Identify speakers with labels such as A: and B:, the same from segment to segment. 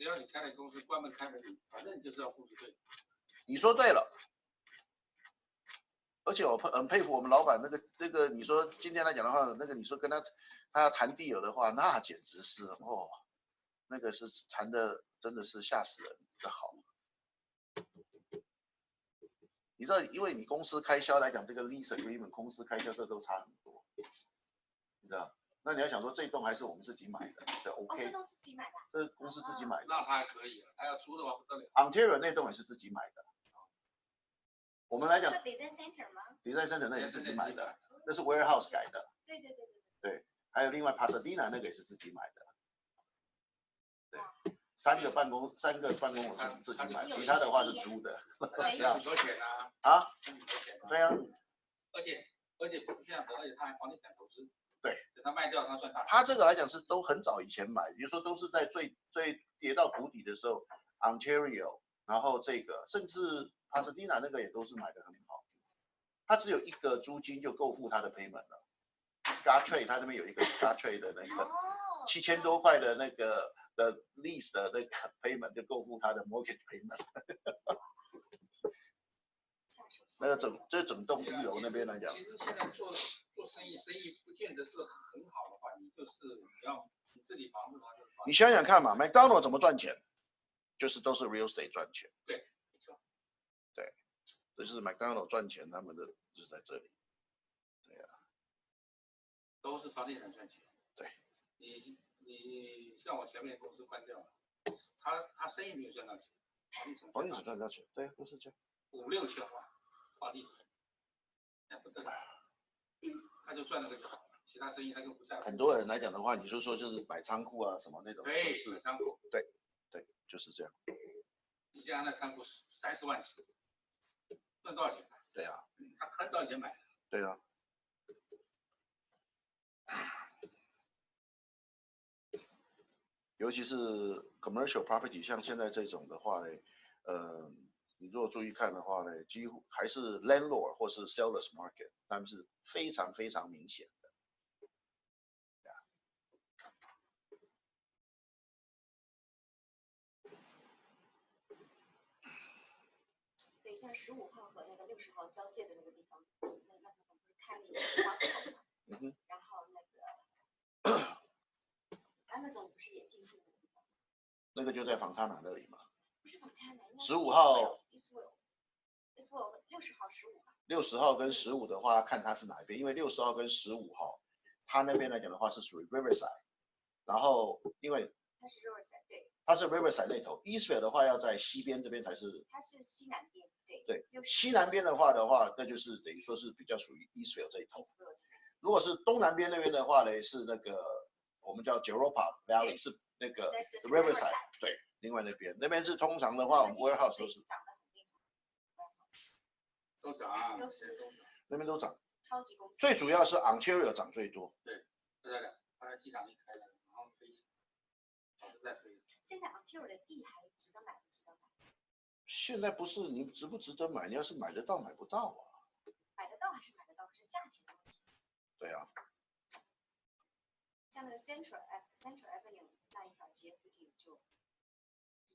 A: 只要你开了公司，关门开门，反正你就是要付出税。
B: 你说对了。而且我很佩服我们老板那个，你说今天来讲的话，那个你说跟他要谈地友的话，那简直是哦，那个是谈的真的是吓死人的好。你知道，因为你公司开销来讲，这个 lease agreement 公司开销这都差很多，你知道？那你要想说这栋还是我们自己买的，对 ，OK？这
C: 栋是自己买的，
B: 这公司自己买的，
A: 那他还可以了，他要租的话不得了。
B: Ontario 那栋也是自己买的。我们来讲
C: ，Design Center 吗
B: ？Design Center 那也是自己买的，那是 warehouse 改的。对，还有另外 Pasadena 那个也是自己买的。对，三个办公我自己买，其他的话是租的。
A: 这样多钱啊？
B: 啊？对啊。
A: 而且不是这样的，而且他还房地产投资。
B: 对。
A: 等他卖掉，他算大。
B: 他这个来讲是都很早以前买，也就是说都是在最跌到谷底的时候 ，Ontario， 然后这个甚至 Pasadena 那个也都是买的很好。他只有一个租金就够付他的 payment 了。Skytrade 他那边有一个 Skytrade 的那个7000多块的那个的 lease 的那个 payment 就够付他的 mortgage payment 。那个整栋一楼那边来讲，
A: 其实现在做生意不见得是很好的话，你要你自己房子的话，
B: 你想想看嘛 ，McDonald 怎么赚钱？就是都是 real estate 赚钱。
A: 对，没错。
B: 对，这就是 McDonald 赚钱，他们的就是在这里。对呀、
A: 都是房地产赚钱。
B: 对。
A: 你像我前面公司关掉了，他生意没有赚到钱，
B: 房地产赚到钱，对，都是这样。
A: 5、6千万，房地产，那不得了，他就赚那个就好了，其他生意他就不在乎。
B: 很多人来讲的话，你就说就是买仓库啊什么那种，
A: 对，
B: 是
A: 买仓库，
B: 对，就是这样。
A: 你像那仓库30万尺，赚多少钱？
B: 对啊，
A: 他很早以前买。
B: 对啊。尤其是 commercial property， 像现在这种的话呢，你如果注意看的话呢，几乎还是 landlord 或是 sellers market， 他们是非常非常明显的。
C: 对，像15号和那个60号交界的那个地方，那地方不是开了一个 Costco 吗？然后那个 Amazon 不是也进驻那个地方？
B: 那个就在房塔纳那里嘛。
C: 不是房塔纳
B: ，15号。
C: Eastwell 60号、15号。
B: 60号跟15的话，看它是哪一边，因为60号跟15号，它那边来讲的话是属于 Riverside， 然后因为
C: 它是 Riverside， 对。
B: 它是 Riverside 那头 ，Eastwell 的话要在西边这边才是。
C: 它是西南边，对。
B: 对，西南边的话，那就是等于说是比较属于 Eastwell 这一头。如果是东南边那边的话呢，是那个我们叫 Europa Valley， 是那个 Riverside， 对，另外那边是通常的话，我们 warehouse 都是。
A: 都涨，
B: 那边都涨，
C: 超级公司。
B: 最主要是 Ontario 涨最多。
A: 对，不得了，它的机场一开了，然后飞，早就在飞。
C: 现在 Ontario 的地还值得买不值得买？
B: 现在不是你值不值得买，你要是买得到买不到啊。
C: 买得到还是买得到，可是价钱的问题。
B: 对啊。
C: 像那个 Central Avenue 那一条街附近就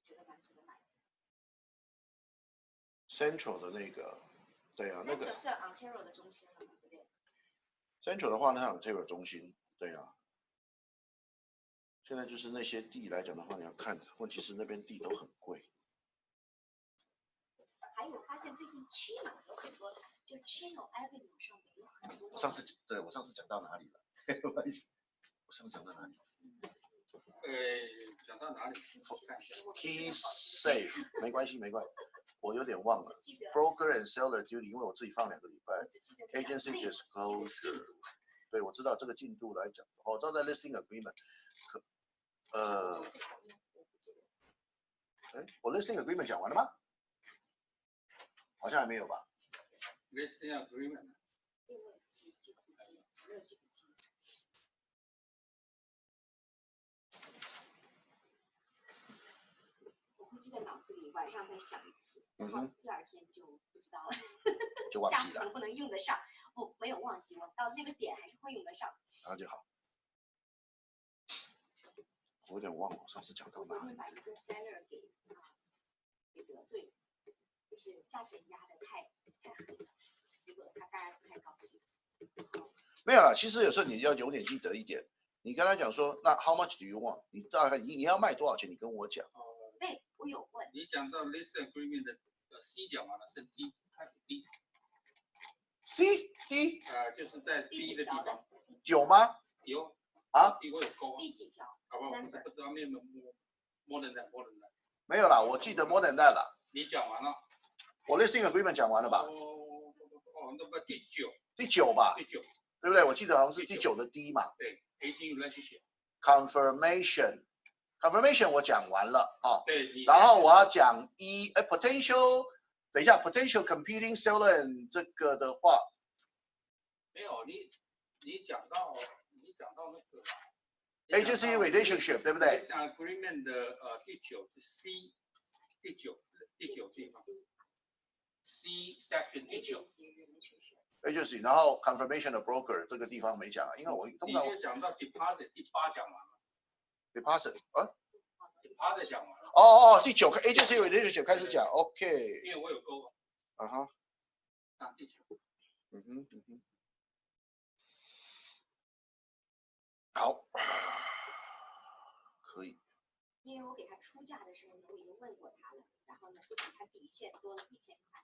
C: 觉得蛮值得买的。
B: Central 的那个。对啊，那个
C: Central 是 Ontario 的中心了嘛，对不对
B: ？Central 的话，那 Ontario 中心，对啊。现在就是那些地来讲的话，你要看，问题是那边地都很贵。
C: 还有发现最近 Chino 有很多，就 Chino Avenue 上面有很多。
B: 我上次讲到哪里了？不好意思，我上次讲到哪里？
A: 讲到哪里？
B: Key safe， 没关系。我有点忘了 ，broker and seller duty， 因为我自己放2个礼拜 ，agency disclosure， 对，我知道这个进度来讲，我知道在 listing agreement， 我 listing agreement 讲完了吗？好像还没有吧。
A: listing agreement，
C: 没有记笔记。会记在脑子里，晚上再想一次，然后第2天就不知道了，
B: 就忘记了。
C: 下次能不能用得上？不，没有忘记，我到那个点还是会用得上。
B: 然后就好。我有点忘了，我上次讲到哪里？
C: 我昨天把一个 seller 给得罪，就是价钱压得太狠了，结果他大家不太高兴。
B: 没有啦，其实有时候你要有点记得一点，你跟他讲说，那 how much do you want？ 你大概你要卖多少钱？你跟我讲。
C: 对，我有问。
A: 你讲到 list agreement 的C 讲完了，是 D 开始 D。C
B: D
A: 就是在 D 的地方。
B: 9吗？
A: 有
B: 啊？
A: 我有勾。
C: 第几条？
A: 好不好？不知道面没 more than that。
B: 没有啦，我记得 more than that 啦。
A: 你讲完了。
B: 我 listing agreement 讲完了吧？
A: 那么第9。
B: 第9吧。
A: 第9。
B: 对不对？我记得好像是第9的 D 嘛。
A: 对 ，agent relationship。confirmation
B: 我讲完了啊。
A: 对。
B: 然后我要讲potential， 等一下 potential competing seller and 这个的话，
A: 没有你讲到那个
B: agency relationship 对不对
A: ？agreement 的第9是 C， 第9地方 C section 第9。
B: agency， 然后 confirmation 的 broker 这个地方没讲啊，因为我通常
A: 你就讲到 deposit 第8讲完了。
B: deposit 啊
A: ？deposit 讲完了。
B: 哦，第9个 agency relationship 开始讲 ，OK。
A: 因为我有勾。
B: 啊哈。
A: 第9。
B: 好，可以。
C: 因为我给他出价的时候呢，我已经问过他了，然后呢就比他底线多了1000块，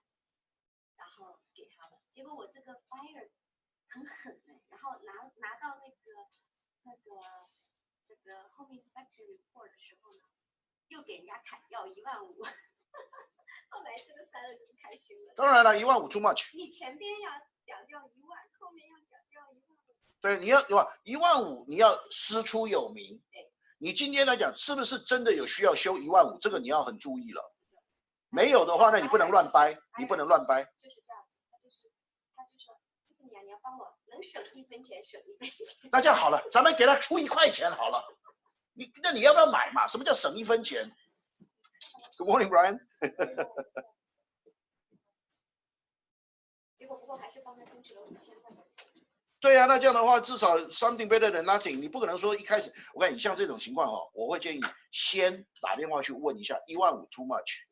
C: 然后给他了。结果我这个 buyer 很狠哎，然后拿到那个 home inspection report 的时候呢，又给人家砍掉15000。后来这个seller就不开心了。
B: 当然了，15000 too much。
C: 你前边要讲掉10000，后面要讲掉15000。
B: 对，你要对吧？15000你要师出有名。
C: 对。
B: 你今天来讲，是不是真的有需要修15000？这个你要很注意了。没有的话，那你不能乱掰，你不能乱掰。
C: 就是这样子，他就说，你要帮我能省1分钱省1分钱。
B: 那这样好了，咱们给他出1块钱好了。那你要不要买嘛？什么叫省1分钱 ？Good morning, Brian
C: 结果不过还是帮他争取了5000块钱。
B: 对啊，那这样的话，至少 something better than nothing。你不可能说一开始，我看你像这种情况哈，我会建议先打电话去问一下，15000 too much。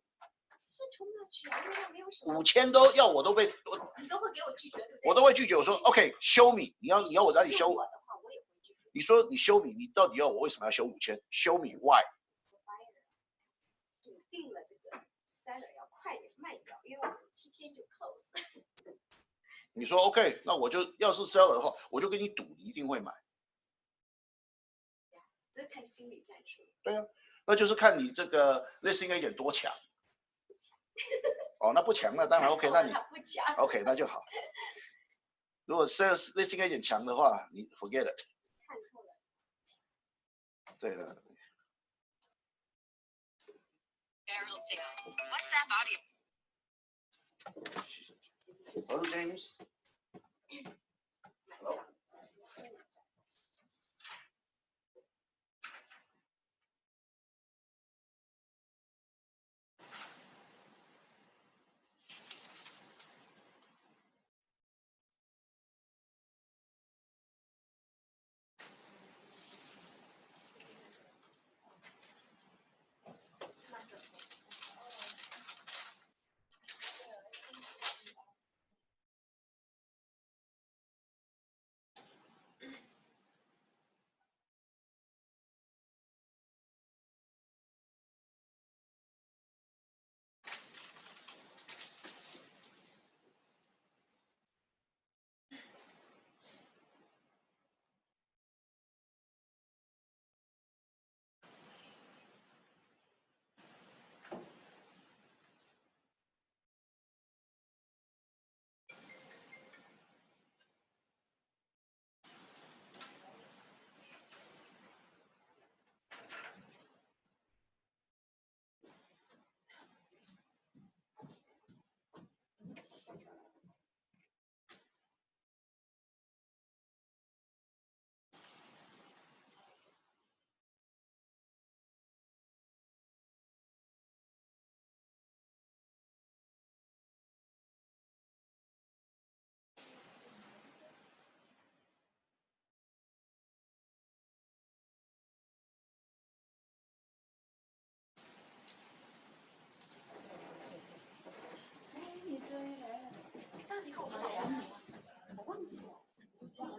C: 是 too much 啊，因为没有什么。
B: 5000都要我都被，
C: 你都会给我拒绝，对不对？
B: 我都会拒绝，我说 OK show me， 你要我哪里修？
C: 我的话我也会拒绝。
B: 你说你show me， 你到底要我为什么要修5000 ？Show me why？
C: 笃定了这个 seller 要快点卖掉，因为我们7天就 close。
B: 你说 OK， 那我就要是 seller 的话，我就跟你赌，你一定会买。
C: 这看心理战术。
B: 对啊，那就是看你这个 listing agent 多强。
C: 不强。
B: 哦，那不强那当然 OK， 那你
C: 不强
B: OK 那就好。如果 sales listing agent 强的话，你 forget it。
C: 看透了。
B: 对的。Hello James。Hello。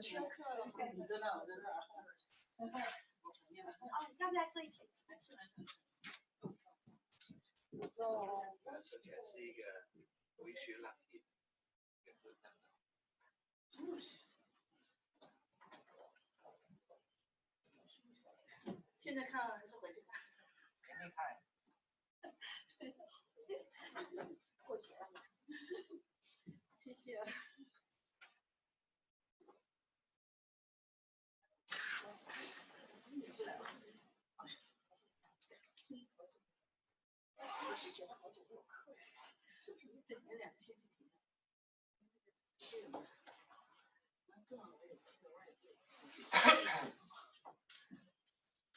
C: 缺课了吗？
D: 你在那，我在那。
C: 要不要坐一起？
E: 授权是一个微学浪点。
D: 现在看还是回去看？
E: 肯定看。
C: 过节了嘛。
D: 谢谢。
C: 我是觉得好久没有课了，是不是？
D: 对，有2个星期停了。正好我有去个外地。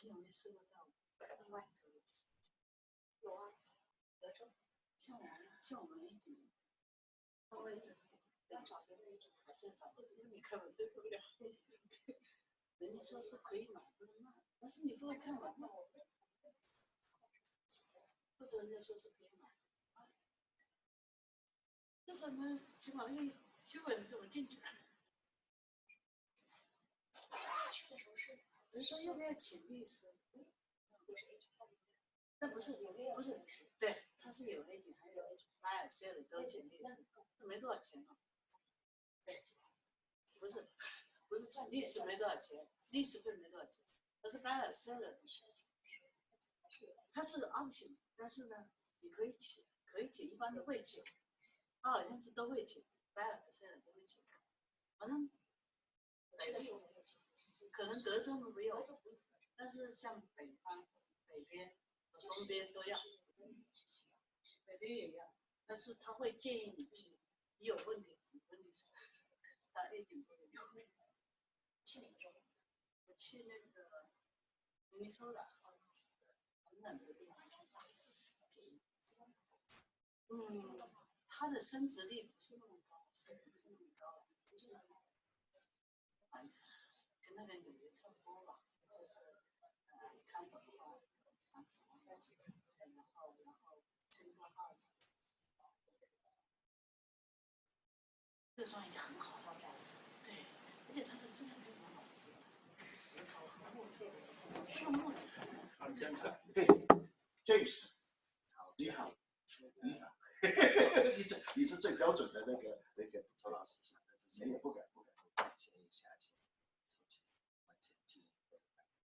D: 你有没有试过到外州？
C: 有啊，德州。
D: 像我们一直，
C: 我也要找别的一种，
D: 还是找你根本对不了。人家说是可以买不能卖，但是你不能看完嘛。或者人家说是可以买，就是那起码那个修改你怎么进去？
C: 去的时候是，
D: 人说要不要请律师？
C: 也是 H 号。
D: 但不是，对，他是有 A 警，还有 buy and sell 都请律师，没多少钱嘛。不是请律师没多少钱，律师费没多少钱，但是 buy and sell 的它是 option， 但是呢，你可以请，一般都会请，他好像是都会请 buy and sell 都会请，反正可能德州没有，但是像北边、东边都要，北边也要，但是他会建议你去，你有问题你问律师，他 A 警不会有。
C: 去哪个州？
D: 我去那个明尼苏达，很冷的地方。他的升值率不是那么高，就是跟那个纽约差不多吧，就是看本的话30万，然后single house， 这算也很好，对，而且它的质量非常好，石头和木头，橡木的。
B: 嘿 ，James， 你好，你好，你是最标准的那个
E: 周老师上课之前
B: 你也不敢。
E: 建议下去，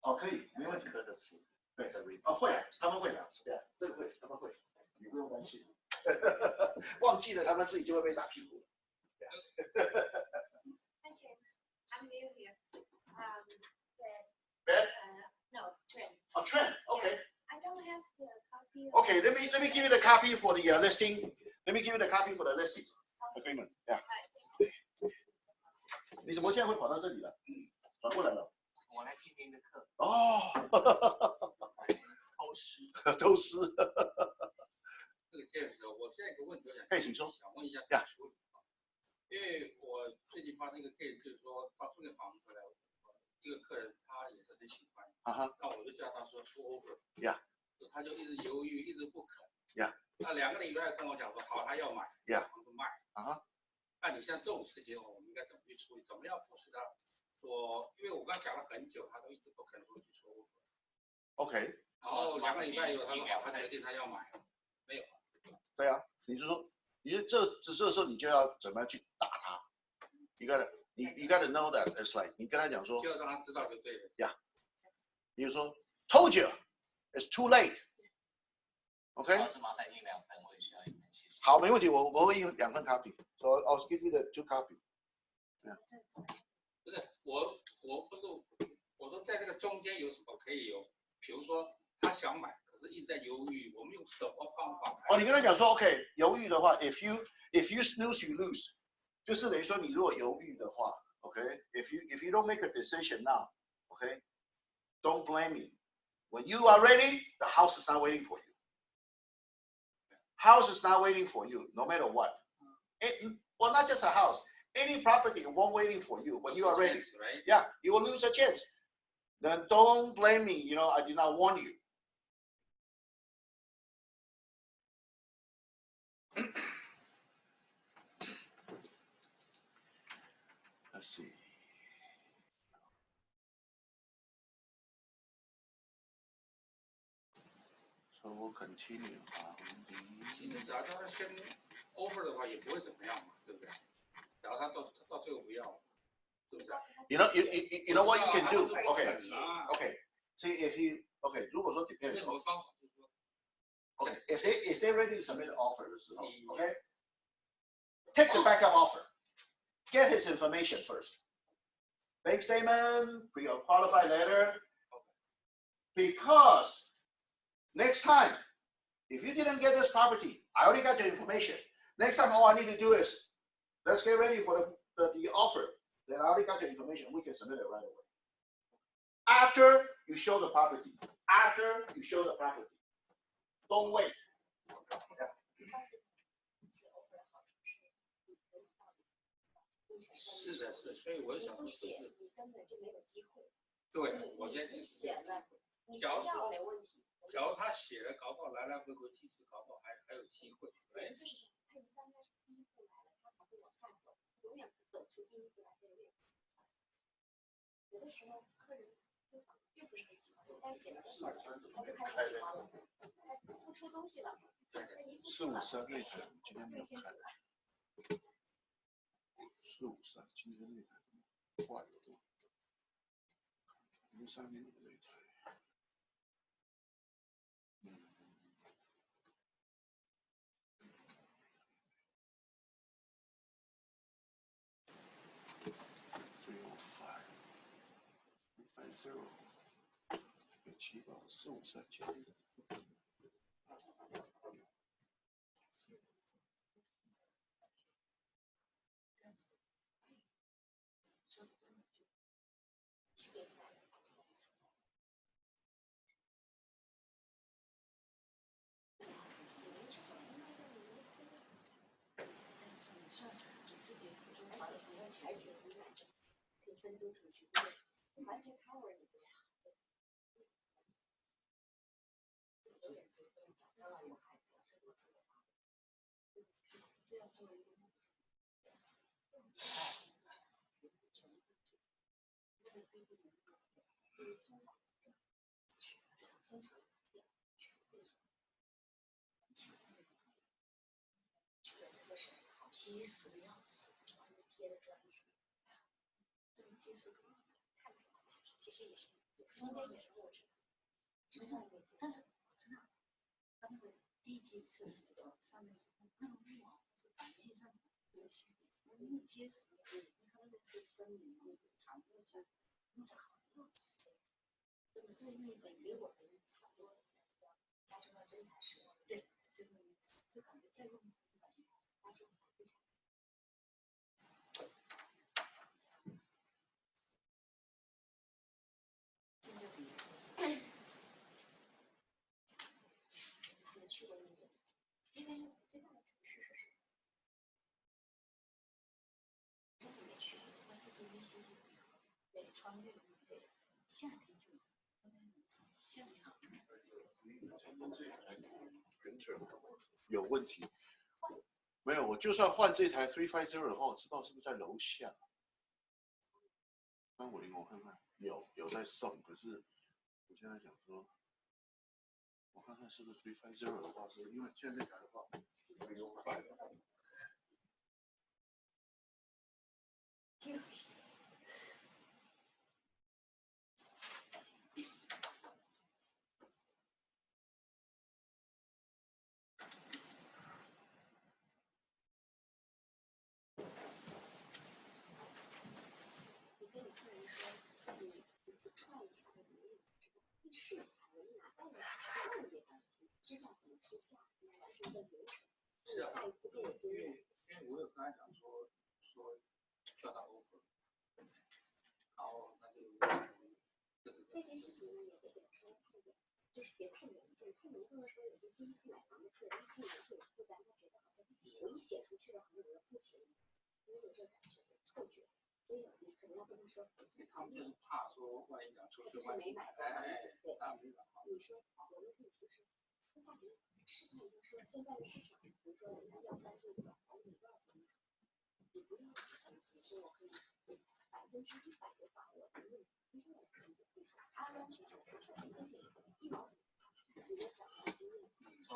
B: 哦，可以，没问题。
E: 科的词，
B: 对，会，他们会的，对，这个会，他们会，你不用担心。忘记了，他们自己就会被打屁股。
C: Hi James, I'm new here.
B: Ben?
C: No, Trent.
B: Oh, Trent. Okay.
C: I don't have the copy.
B: Okay. Let me give you the copy for the listing. Let me give you the copy for the listing agreement. Yeah. 你怎么现在会跑到这里了？转过来了。
E: 我来听您的课。
B: 哦。偷师。
A: 这个 James， 我现在有个问题，我想问一下处理，因为我最近发生一个 case， 就是说到这个房子来，一个客人他也是很喜欢，那我就叫他说出 offer， 他就一直犹豫，一直不肯，那2个礼拜跟我讲说好，他要买，房子卖，那你像这种事情，我们应该怎么去处理？怎么样复述他说？因为我刚讲了很久，他都一直不肯去出
B: offer。OK。
A: 然后2个礼拜以后，他说好，他决定他要买，没有。
B: 对啊，你是说，这时候你就要怎么样去打他？你 gotta know that it's like 你跟他讲说，
A: 就要让他知道就对了。
B: 你就说 told you it's too late。OK。
E: 老师麻烦印2份，我也需要1份，谢谢。
B: 好，没问题，我会印2份 copy， so I'll give you the 2 copy。
A: 不是我说在这个中间有什么可以有？比如说他想买，可是一直在犹豫，我们用什么方法？
B: 你跟他讲说 ，OK， 犹豫的话 ，if you snooze you lose， 就是等于说你如果犹豫的话 ，OK，if you don't make a decision now，OK，don't blame me. When you are ready, the house is not waiting for you. House is not waiting for you, no matter what. Well, not just a house. Any property won't waiting for you when you are ready.
A: Right?
B: Yeah, you will lose a chance. Then don't blame me. I did not warn you. Let's see. So we'll continue.
A: 其实只要他先 offer 的话，也不会怎么样嘛，对不对？只要他到最后不要，对不对
B: You know what you can do? Okay. See if he okay. 如果说 depends.
A: 什么方法就是说
B: Okay. If they ready to submit an offer 的时候 okay. Take the backup offer. Get his information first. Bank statement, pre-qualified letter. Because next time, if you didn't get this property, I already got your information. Next time, all I need to do is let's get ready for the offer. Then I already got your information. We can submit it right away. After you show the property. After you show the property. Don't wait.
A: 是的，是，所以我就想说，
C: 不写，你根本就没有机会。
A: 对，我先
C: 你写了，你不
A: 假如
C: 要
A: 说
C: 没问题。
A: 假如他写了，搞不好来来回回，其实搞不好还有机会。
C: 人就是这样，他一般都是第一步来了，他才会往下走，永远不走出第一步来的永远。有的时候客人对房子并不是很喜欢，但写了他就开始喜欢了，他付出东西了，他一付出了，
B: 453那台今天没有看。453今天那台坏了。305那台。350有7报453前面。
C: 而且你买可以分租出去，完全 cover 你不了。有点是这种小将来有孩子分租出的话，这样作为一个经常好结实的样子，贴的砖上，这个结实多，看起来其实也是中间也是木质的，但是我知道，它那个地基是石头，上面是那个木啊，是板面上有一些，因为结实，它那个是森林那个长木质，木质好要死。这那本比我们差不多，家中要真材实料。对，这感觉再用一本，家中非常。现在比他们去过那个，因为最大的城市是什么？真的没去过，我是从一些对穿越对夏天就。
B: 有问题？没有，我就算换这台350的话，我知道是不是在楼下。350我看看，有在送，可是我现在想说，我看看是不是350的话，是因为现在那台的话没有快的。
C: 创一下的能力，试一下，我们拿到了特别担心，知道怎么出价，完成一个流程，
A: 是啊，
C: 下一次更有经验。
A: 因为我有跟他讲说叫他 offer， 然后他就
C: 这件事情呢，也得给他说太严，就是别太严重，太严重的时候，有些第一次买房的客人心里会有负担，他觉得好像我一写出去了，好像我要付钱，因为有这感觉，错觉。所以你可能要跟他说，
A: 他们就是怕说万一讲出去，
C: 就是没买过房子，对，
A: 他没买好。
C: 你说我们可以就是价钱试探一下，说现在的市场，比如说人家要35万，咱们多少钱买？你不要担心，说我可以100%的把握，因为我看见他完全就而且1毛钱，你的涨价经验。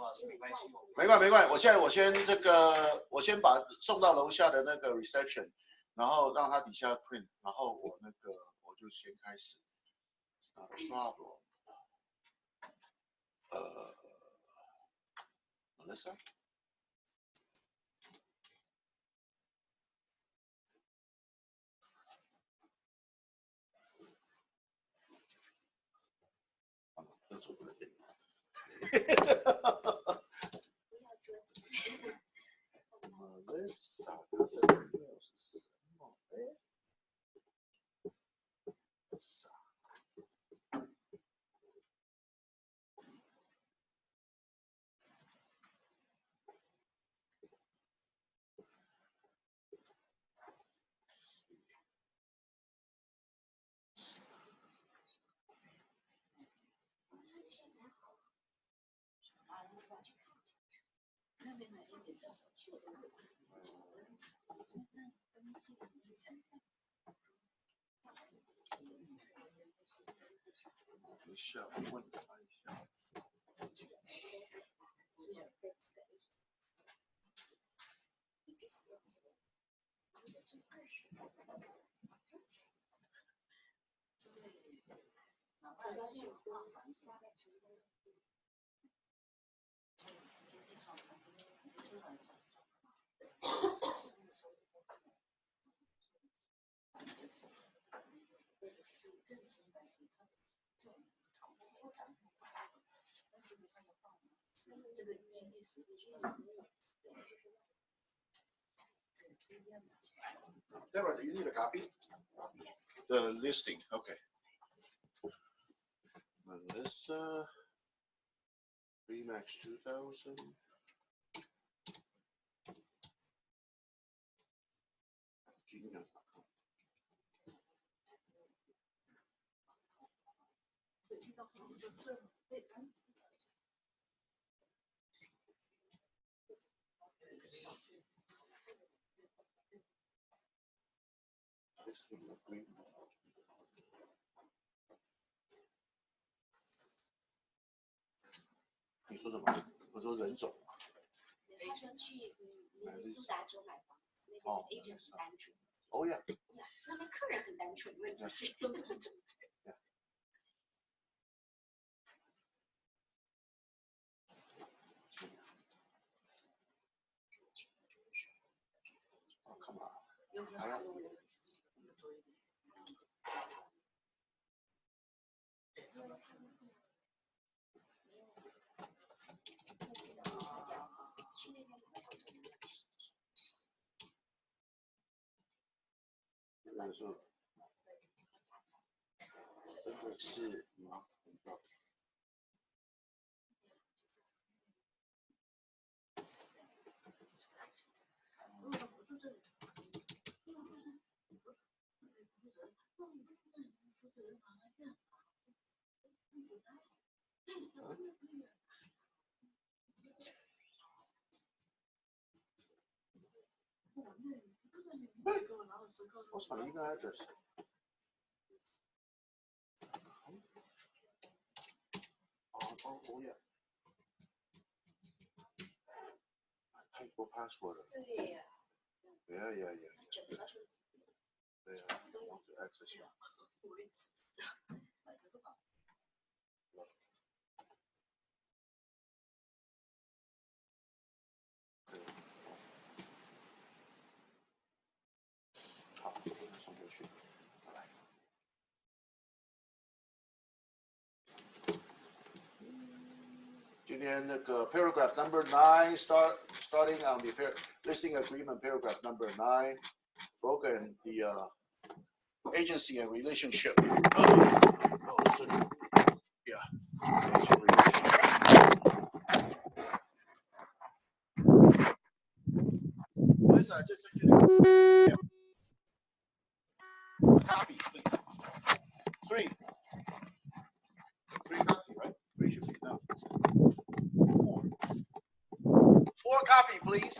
E: 老师没关系，
B: 没关系，我先把送到楼下的那个 reception， 然后让他底下 print， 然后我就先开始。problem， Melissa。这出不了电脑。Melissa， 他的 email 是什么？
D: 那边的经济指数确实
B: 一下问他一下。
D: 这个经济实力。
B: Deborah, do you need a copy? The listing, okay. Melissa, Remax 2000. Gmail.com. Listing agreement. 你说什么？我说人种。
C: 他说去苏达州买房，那边的 agent 很单纯。
B: 哦呀。
C: 那边客人很单纯，问题是。
B: Oh, come on. 那个时候真的是麻烦到。What's my email address? Oh yeah. 太多 password 了。
C: 对呀。
B: Yeah.
C: 整个是。
B: 对呀，我忘记 access 了。好，送过去。今天那个 paragraph number 9 starting on the listing agreement paragraph number 9 broker and the agency and relationship. Yeah. Melissa, I just sent you a copy, please. Three copy, right? Three should be enough. Four copy, please.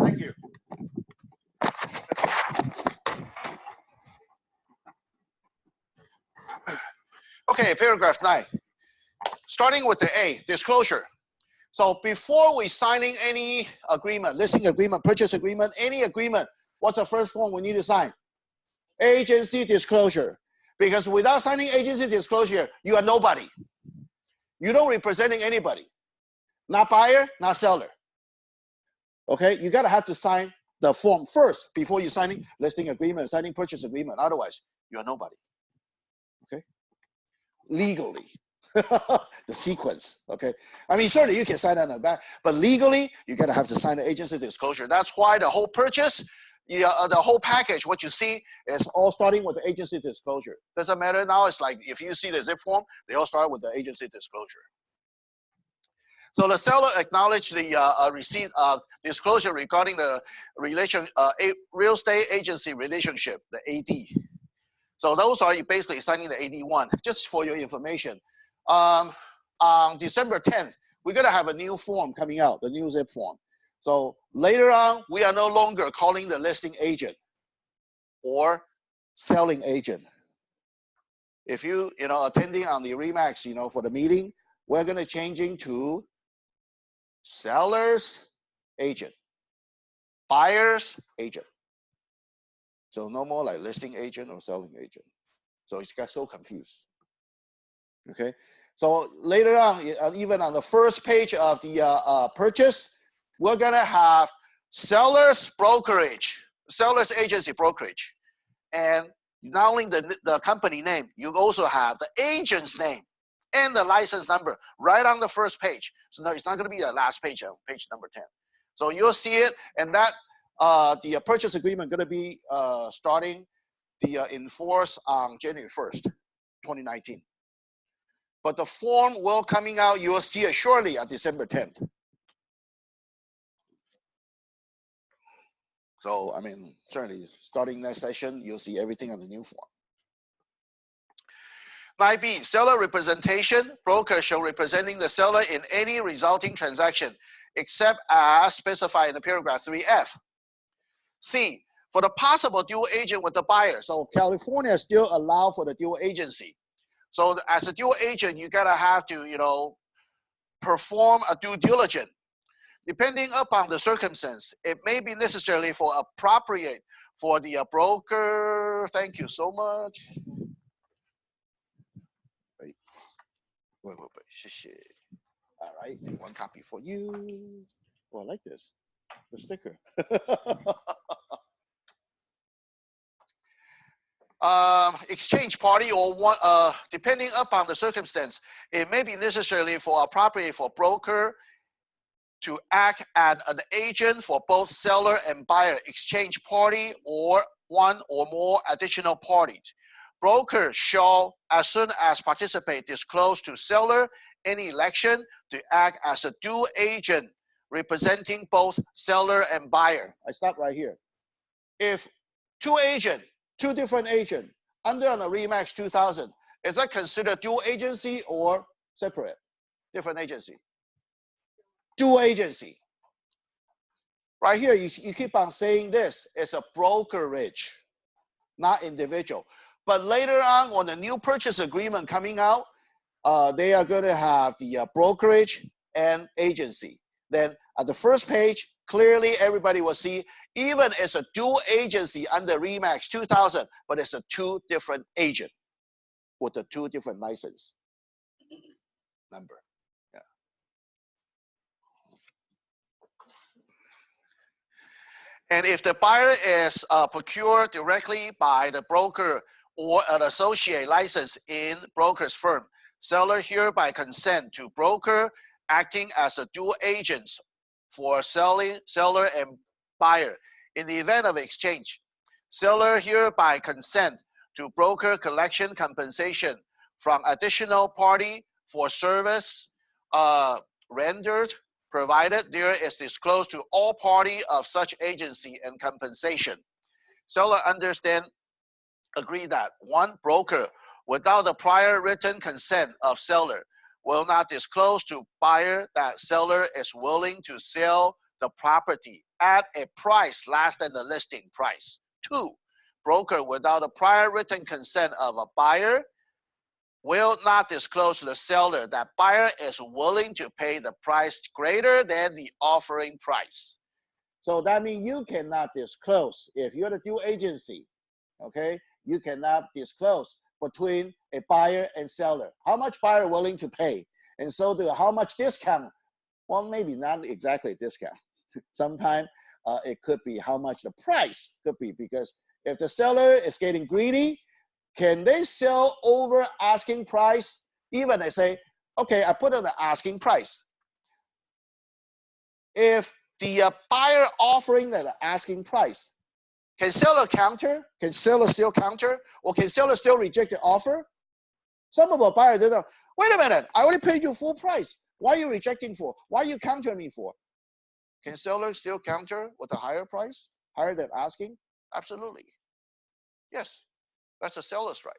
B: Thank you. Okay, paragraph 9. Starting with the A, disclosure. So before we signing any agreement, listing agreement, purchase agreement, any agreement, what's the first form we need to sign? Agency disclosure. Because without signing agency disclosure, you are nobody. You don't representing anybody. Not buyer, not seller. Okay, you gotta have to sign the form first before you signing listing agreement, signing purchase agreement. Otherwise, you are nobody. Okay, legally, the sequence. Okay, I mean certainly you can sign on the back, but legally you gotta have to sign the agency disclosure. That's why the whole purchase, the whole package, what you see is all starting with the agency disclosure. Doesn't matter now. It's like if you see the zip form, they all start with the agency disclosure. So the seller acknowledged the receipt of disclosure regarding the real estate agency relationship, the AD. So those are basically signing the AD1. Just for your information, on December 10th, we're gonna have a new form coming out, the new zip form. So later on, we are no longer calling the listing agent or selling agent. If you attending on the RE/MAX, for the meeting, we're gonna changing to seller's agent, buyer's agent. So no more like listing agent or selling agent. So it's got so confused. Okay. So later on, even on the first page of the purchase, we're gonna have seller's brokerage, seller's agency brokerage, and not only the company name, you also have the agent's name and the license number right on the first page. So no, it's not going to be the last page, page number 10. So you'll see it, and that the purchase agreement going to be starting the enforce on January 1st, 2019. But the form will coming out, you will see it shortly on December 10th. So, I mean, certainly starting next session, you'll see everything on the new form. 9B, seller representation. Broker shall representing the seller in any resulting transaction, except as specified in the paragraph 3F. C, for the possible dual agent with the buyer. So California still allow for the dual agency. So as a dual agent, you gotta have to, perform a due diligence. Depending upon the circumstance, it may be necessarily for appropriate for the broker. Thank you so much. Wait. All right, one copy for you. Oh, I like this, the sticker. Exchange party or one, depending upon the circumstance, it may be necessarily for appropriate for broker to act as an agent for both seller and buyer, exchange party, or one or more additional parties. Broker shall, as soon as participate, disclose to seller any election to act as a dual agent representing both seller and buyer. I stop right here. If two different agents under on the RE/MAX 2000, is that considered dual agency or separate? Different agency. Dual agency. Right here, you keep on saying this. It's a brokerage, not individual. But later on the new purchase agreement coming out, they are going to have the brokerage and agency. Then at the first page, clearly everybody will see, even it's a dual agency under RE/MAX 2000, but it's a two different agent with a two different license number. Yeah. And if the buyer is procured directly by the broker or an associate licensed in broker's firm, seller hereby consent to broker acting as a dual agent for seller and buyer. In the event of exchange, seller hereby consent to broker collection compensation from additional party for service rendered, provided there is disclosed to all party of such agency and compensation. Seller agree that one, broker without the prior written consent of seller will not disclose to buyer that seller is willing to sell the property at a price less than the listing price. 2, broker without a prior written consent of a buyer will not disclose to the seller that buyer is willing to pay the price greater than the offering price. So that means you cannot disclose. If you're the due agency, okay, you cannot disclose between a buyer and seller. How much buyer willing to pay? And so how much discount? Well, maybe not exactly a discount. Sometimes it could be how much the price could be, because if the seller is getting greedy, can they sell over asking price? Even they say, okay, I put on the asking price. If the buyer offering the asking price, can seller counter? Can seller still counter? Or can seller still reject the offer? Some of our buyers, they say, wait a minute, I already paid you full price. Why are you rejecting for? Why are you countering me for? Can seller still counter with a higher price? Higher than asking? Absolutely. Yes, that's a seller's right.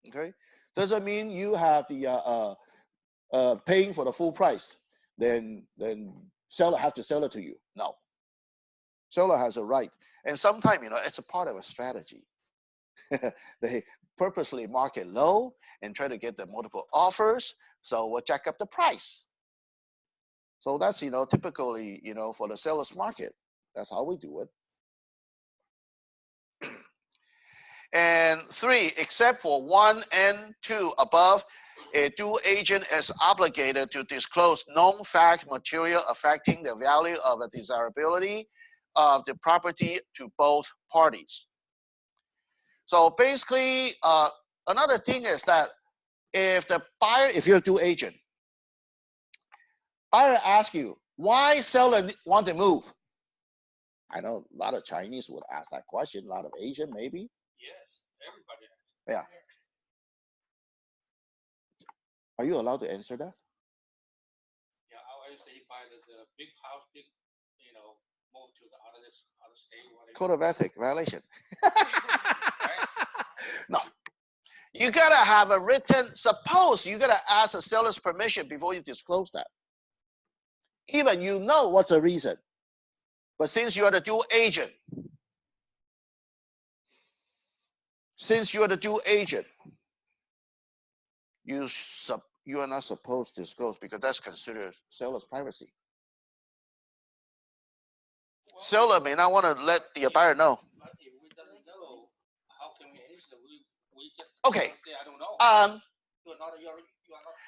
B: Okay, doesn't mean you have the paying for the full price. Then seller have to sell it to you. No, seller has a right, and sometimes it's a part of a strategy. They purposely market low and try to get the multiple offers, so we'll jack up the price. So that's typically for the seller's market. That's how we do it. And 3, except for 1 and 2 above, a due agent is obligated to disclose known fact material affecting the value of the desirability of the property to both parties. So basically, another thing is that if the buyer, if you're a due agent, buyer asks you, why seller want to move? I know a lot of Chinese would ask that question, a lot of Asian maybe.
A: Yes, everybody asks.
B: Yeah. Are you allowed to answer that?
A: Yeah, I always say buy the big house, big, move to the other state. Whatever.
B: Code of ethics violation. No. You gotta have a written, suppose you gotta ask the seller's permission before you disclose that. Even you know what's the reason. But since you are the due agent, you are not supposed to disclose, because that's considered seller's privacy. Well, seller may not want to let the buyer know.
A: But if we doesn't know, how can we answer? We just
B: okay.
A: Say, I don't know.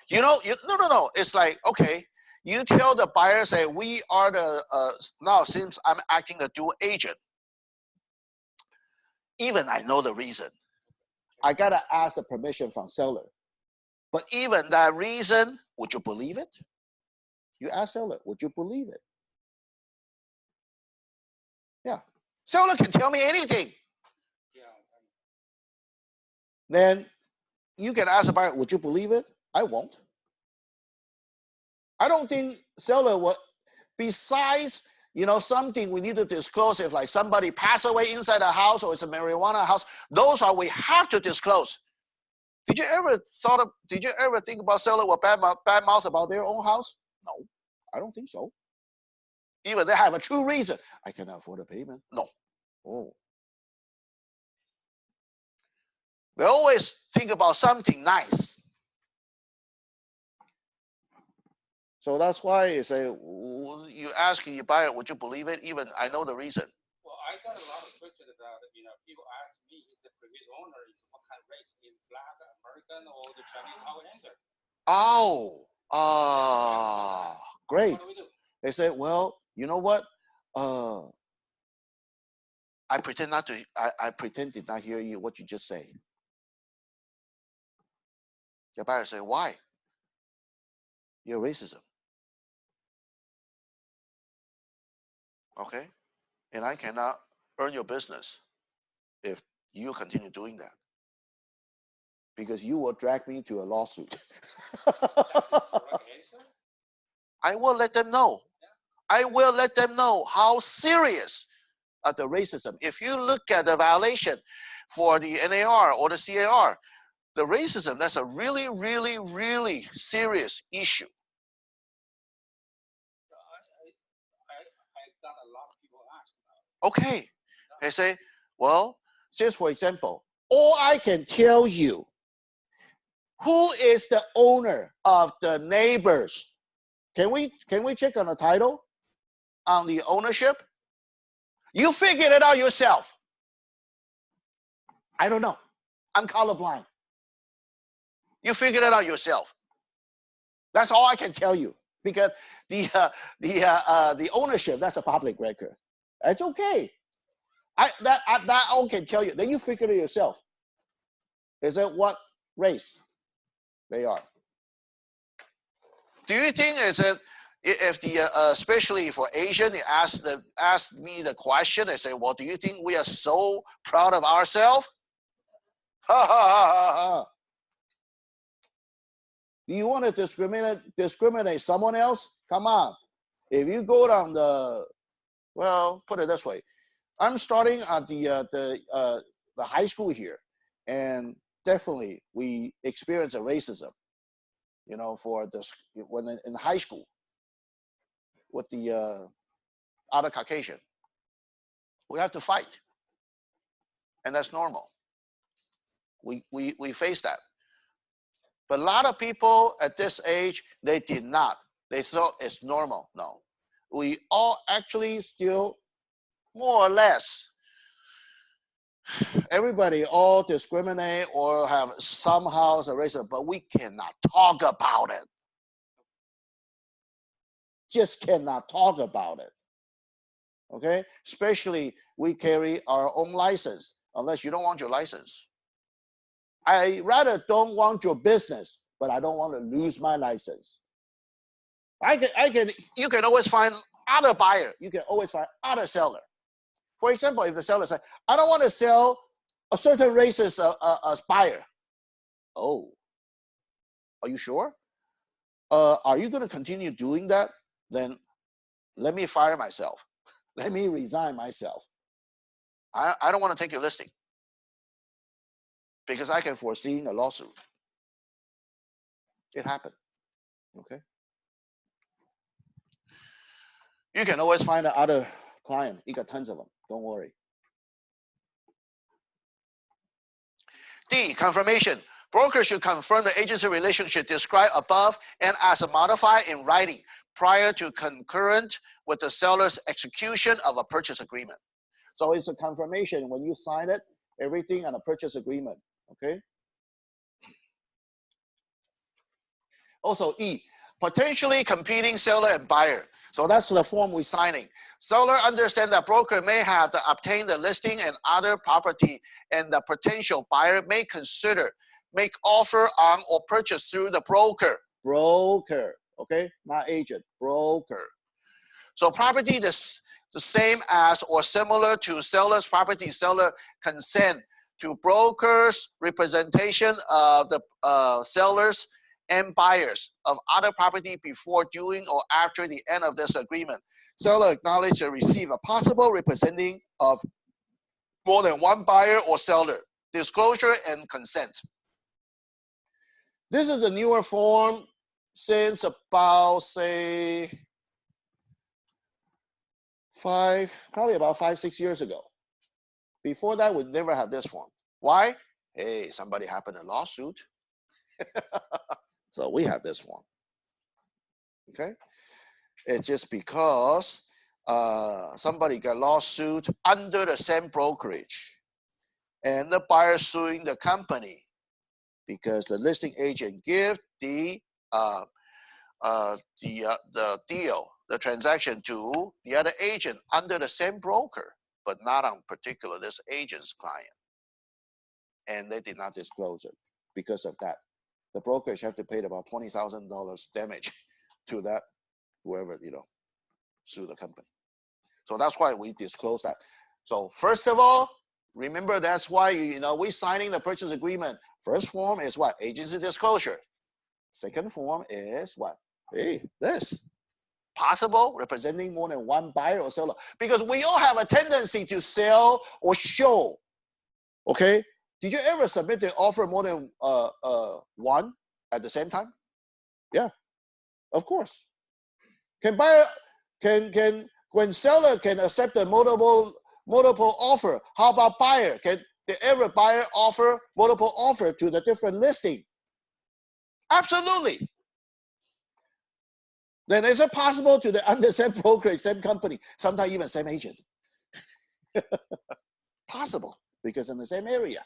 A: You are not.
B: No. It's like, okay, you tell the buyer, say, we are the now since I'm acting the due agent, even I know the reason, I gotta ask the permission from seller. But even that reason, would you believe it? You ask seller, would you believe it? Yeah. Seller can tell me anything.
A: Yeah.
B: Then you can ask the buyer, would you believe it? I won't. I don't think seller would, besides, something we need to disclose, if like somebody passed away inside a house or it's a marijuana house, those are we have to disclose. Did you ever think about seller with bad mouth about their own house? No, I don't think so. Even they have a true reason. I cannot afford a payment. No. Oh. They always think about something nice. So that's why you say, you ask your buyer, would you believe it? Even I know the reason.
A: Well, I got a lot of questions about it. People ask me, is the previous owner, what kind of race? Is black, American, or the Chinese? I would answer.
B: Oh, great.
A: What do we do?
B: They say, well, you know what? I pretend did not hear you, what you just say. The buyer say, why? You're racism. Okay? And I cannot earn your business if you continue doing that. Because you will drag me to a lawsuit. I will let them know. I will let them know how serious the racism. If you look at the violation for the NAR or the CAR, the racism, that's a really, really, really serious issue.
A: I got a lot of people ask about it.
B: Okay. They say, well, just for example, all I can tell you Who is the owner of the neighbors? Can we check on the title? On the ownership? You figured it out yourself. I don't know. I'm colorblind. You figured it out yourself. That's all I can tell you, because the ownership, that's a public record. That's okay. That all can tell you. Then you figure it yourself. Is it what race they are? Do you think is it if the especially for Asian, they ask me the question, they say, well, do you think we are so proud of ourselves? Ha ha ha ha ha. Do you want to discriminate someone else? Come on. If you go down the, well, put it this way. I'm starting at the high school here, and definitely we experience a racism, you know, for this when in high school with the other Caucasian. We have to fight, and that's normal. We face that. But a lot of people at this age, they did not. They thought it's normal. No. We all actually still, more or less, everybody all discriminate or have somehow a racism, but we cannot talk about it. Just cannot talk about it. Okay? Especially we carry our own license, unless you don't want your license. I rather don't want your business, but I don't want to lose my license. You can always find other buyer. You can always find other seller. For example, if the seller says, I don't want to sell a certain racist buyer. Oh, are you sure? Are you going to continue doing that? Then let me fire myself. Let me resign myself. I don't want to take your listing, because I can foresee a lawsuit. It happened. Okay. You can always find another client. You got tons of them. Don't worry. D, confirmation. Broker should confirm the agency relationship described above and as modified in writing prior to concurrent with the seller's execution of a purchase agreement. So it's a confirmation when you sign it, everything on a purchase agreement. Okay. Also E, potentially competing seller and buyer. So that's the form we're signing. Seller understands that broker may have to obtain the listing and other property, and the potential buyer may consider make offer on or purchase through the broker. Broker, okay, not agent, broker. So property is the same as or similar to seller's property. Seller consent to broker's representation of the sellers and buyers of other property before, during, or after the end of this agreement. Seller acknowledge to receive a possible representing of more than one buyer or seller. Disclosure and consent. This is a newer form since about, say, probably about 5-6 years ago. Before that, we'd never have this form. Why? Hey, somebody happened a lawsuit. So we have this form. Okay? It's just because somebody got lawsuit under the same brokerage, and the buyer suing the company because the listing agent gave the deal, the transaction to the other agent under the same broker, but not on particular this agent's client. And they did not disclose it. Because of that, the brokerage have to pay about $20,000 damage to that whoever, you know, sue the company. So that's why we disclose that. So first of all, remember that's why, you know, we signing the purchase agreement. First form is what? Agency disclosure. Second form is what? Hey, this. Possible representing more than one buyer or seller. Because we all have a tendency to sell or show. Okay? Did you ever submit the offer more than one at the same time? Yeah, of course. When seller can accept a multiple offer, how about buyer? Can every buyer offer multiple offer to the different listing? Absolutely. Then is it possible to the under same brokerage, same company, sometimes even same agent? Possible, because in the same area.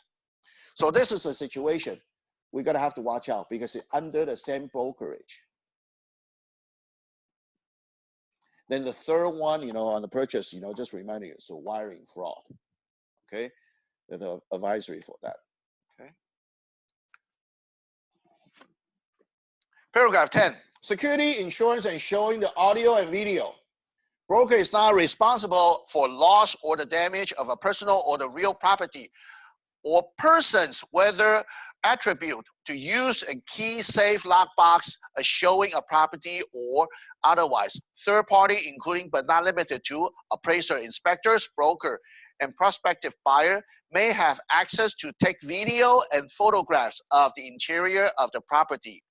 B: So this is a situation we're gonna have to watch out because it's under the same brokerage. Then the third one, on the purchase, just reminding you, so wiring fraud. Okay, the advisory for that. Okay. Paragraph 10. Security, insurance, and showing the audio and video. Broker is not responsible for loss or the damage of a personal or the real property or persons, whether attribute to use a key safe lockbox, a showing a property, or otherwise. Third party, including but not limited to appraiser, inspectors, broker, and prospective buyer, may have access to take video and photographs of the interior of the property.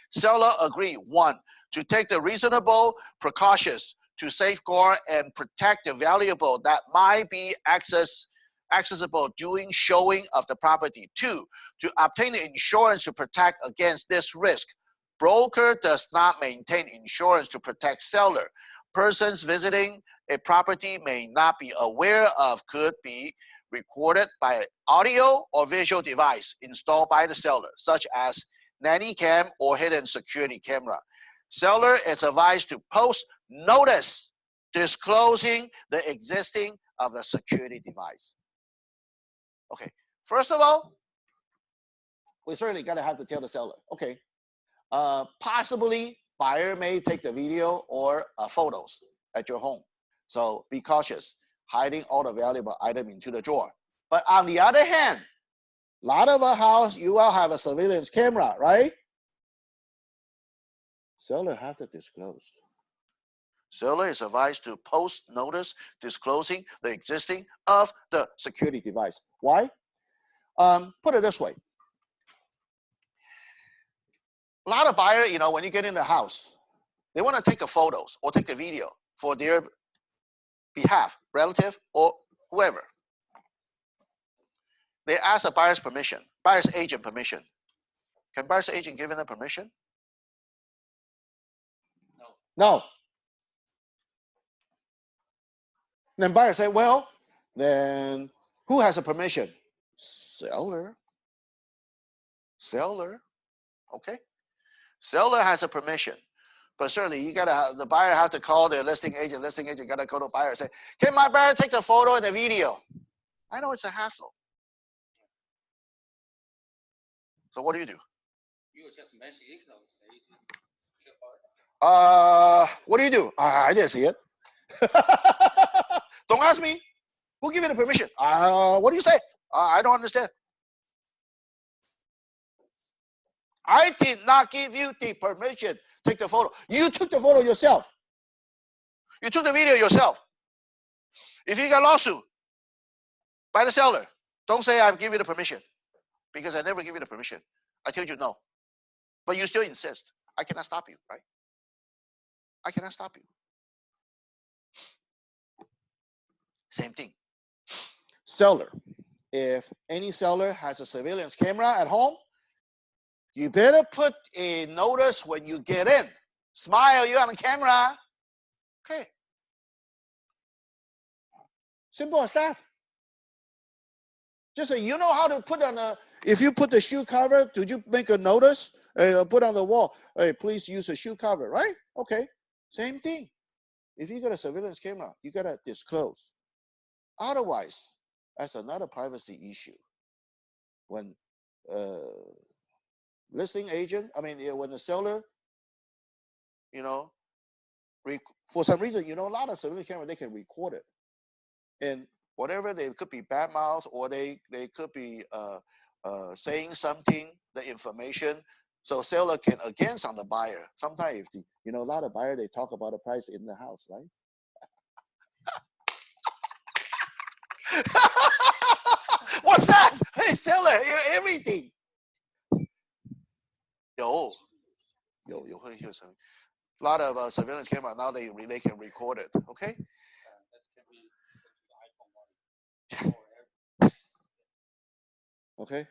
B: Seller agree, 1, to take the reasonable precautions to safeguard and protect the valuable that might be accessible during showing of the property. 2, to obtain the insurance to protect against this risk. Broker does not maintain insurance to protect seller. Persons visiting a property may not be aware of could be recorded by audio or visual device installed by the seller, such as nanny cam or hidden security camera. Seller is advised to post notice disclosing the existing of the security device. Okay, first of all, we certainly gotta have to tell the seller, okay, possibly buyer may take the video or photos at your home. So be cautious, hiding all the valuable item into the drawer. But on the other hand, a lot of a house, you will have a surveillance camera, right? Seller have to disclose. Seller is advised to post notice disclosing the existing of the security device. Why? Put it this way. A lot of buyers, when you get in the house, they want to take the photos or take the video for their behalf, relative or whoever. They ask the buyer's permission, buyer's agent permission. Can buyer's agent give them permission? No. Then buyer say, well, then who has a permission? Seller. Seller. Okay. Seller has a permission. But certainly the buyer have to call the listing agent. Listing agent gotta go to buyer and say, can my buyer take the photo and the video? I know it's a hassle. So what do?
A: You just mentioned ignorance.
B: What do? I didn't see it. Don't ask me. Who gave you the permission? What do you say? I don't understand. I did not give you the permission. Take the photo. You took the photo yourself. You took the video yourself. If you got lawsuit by the seller, don't say I've given you the permission, because I never give you the permission. I told you no. But you still insist. I cannot stop you, right? I cannot stop you. Same thing. Seller. If any seller has a surveillance camera at home, you better put a notice when you get in. Smile, you're on the camera. Okay. Simple as that. Just so you know how to put on if you put the shoe cover, did you make a notice? Put on the wall, hey, please use a shoe cover, right? Okay. Same thing. If you got a surveillance camera, you got to disclose. Otherwise, that's another privacy issue. When listing agent, when the seller, for some reason, a lot of surveillance camera, they can record it. And whatever, they could be bad mouth, or they could be saying something, the information. So seller can against on the buyer. Sometimes, if a lot of buyer, they talk about the price in the house, right? What's that? Hey, seller, hear everything. Yo,会hear something. A lot of surveillance camera now they can record it. Okay. Okay.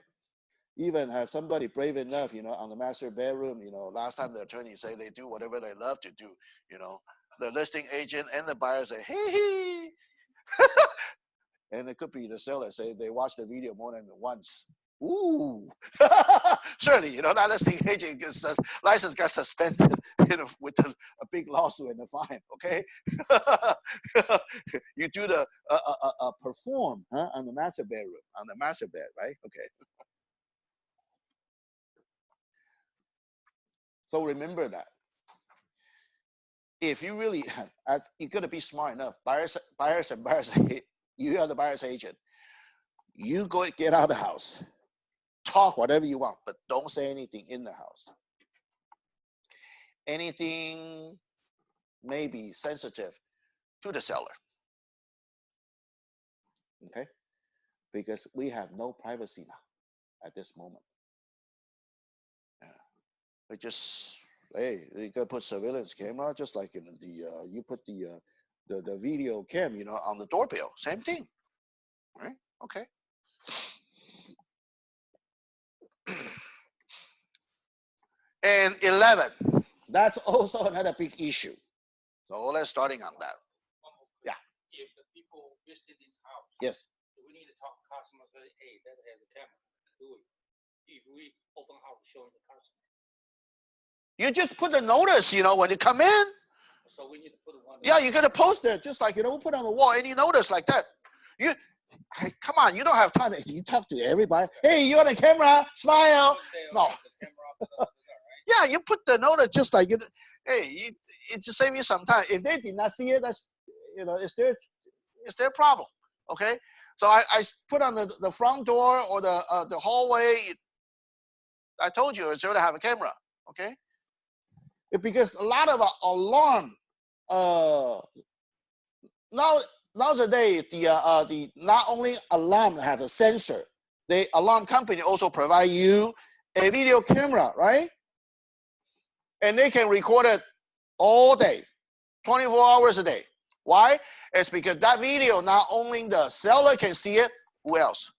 B: even have somebody brave enough, on the master bedroom, last time the attorney say they do whatever they love to do, the listing agent and the buyer say, hey. And it could be the seller say they watch the video more than once. Ooh, certainly, that listing agent license got suspended, with a big lawsuit and a fine. Okay, you do the perform on the master bedroom, on the master bed, right? Okay. So remember that. If you really, you got to be smart enough. Buyers, you are the buyer's agent. You go get out of the house. Talk whatever you want, but don't say anything in the house. Anything may be sensitive to the seller. Okay? Because we have no privacy now at this moment. Yeah. We just, hey, you gotta put surveillance camera, just like you put the video cam, on the doorbell. Same thing. Right? Okay. And 11, that's also another big issue. So let's starting on that. Yeah.
A: If the people visited this house,
B: yes.
A: We need to talk to customers. Say, hey, that has a camera. Do it. If we open house showing the customer.
B: You just put the notice, when you come in.
A: So we need to put one.
B: Yeah, you got to post it, just like, we put on the wall any notice like that. Hey, come on, you don't have time. You talk to everybody. Hey, you on the camera? Smile. No. Yeah, you put the notice just like it. Hey, it just save you some time. If they did not see it, that's it's their problem. Okay. So I put on the front door or the hallway. I told you it's going to have a camera. Okay. Because a lot of alarm. Nowadays, the not only alarm have a sensor, the alarm company also provide you a video camera, right? And they can record it all day, 24 hours a day. Why? It's because that video, not only the seller can see it, who else?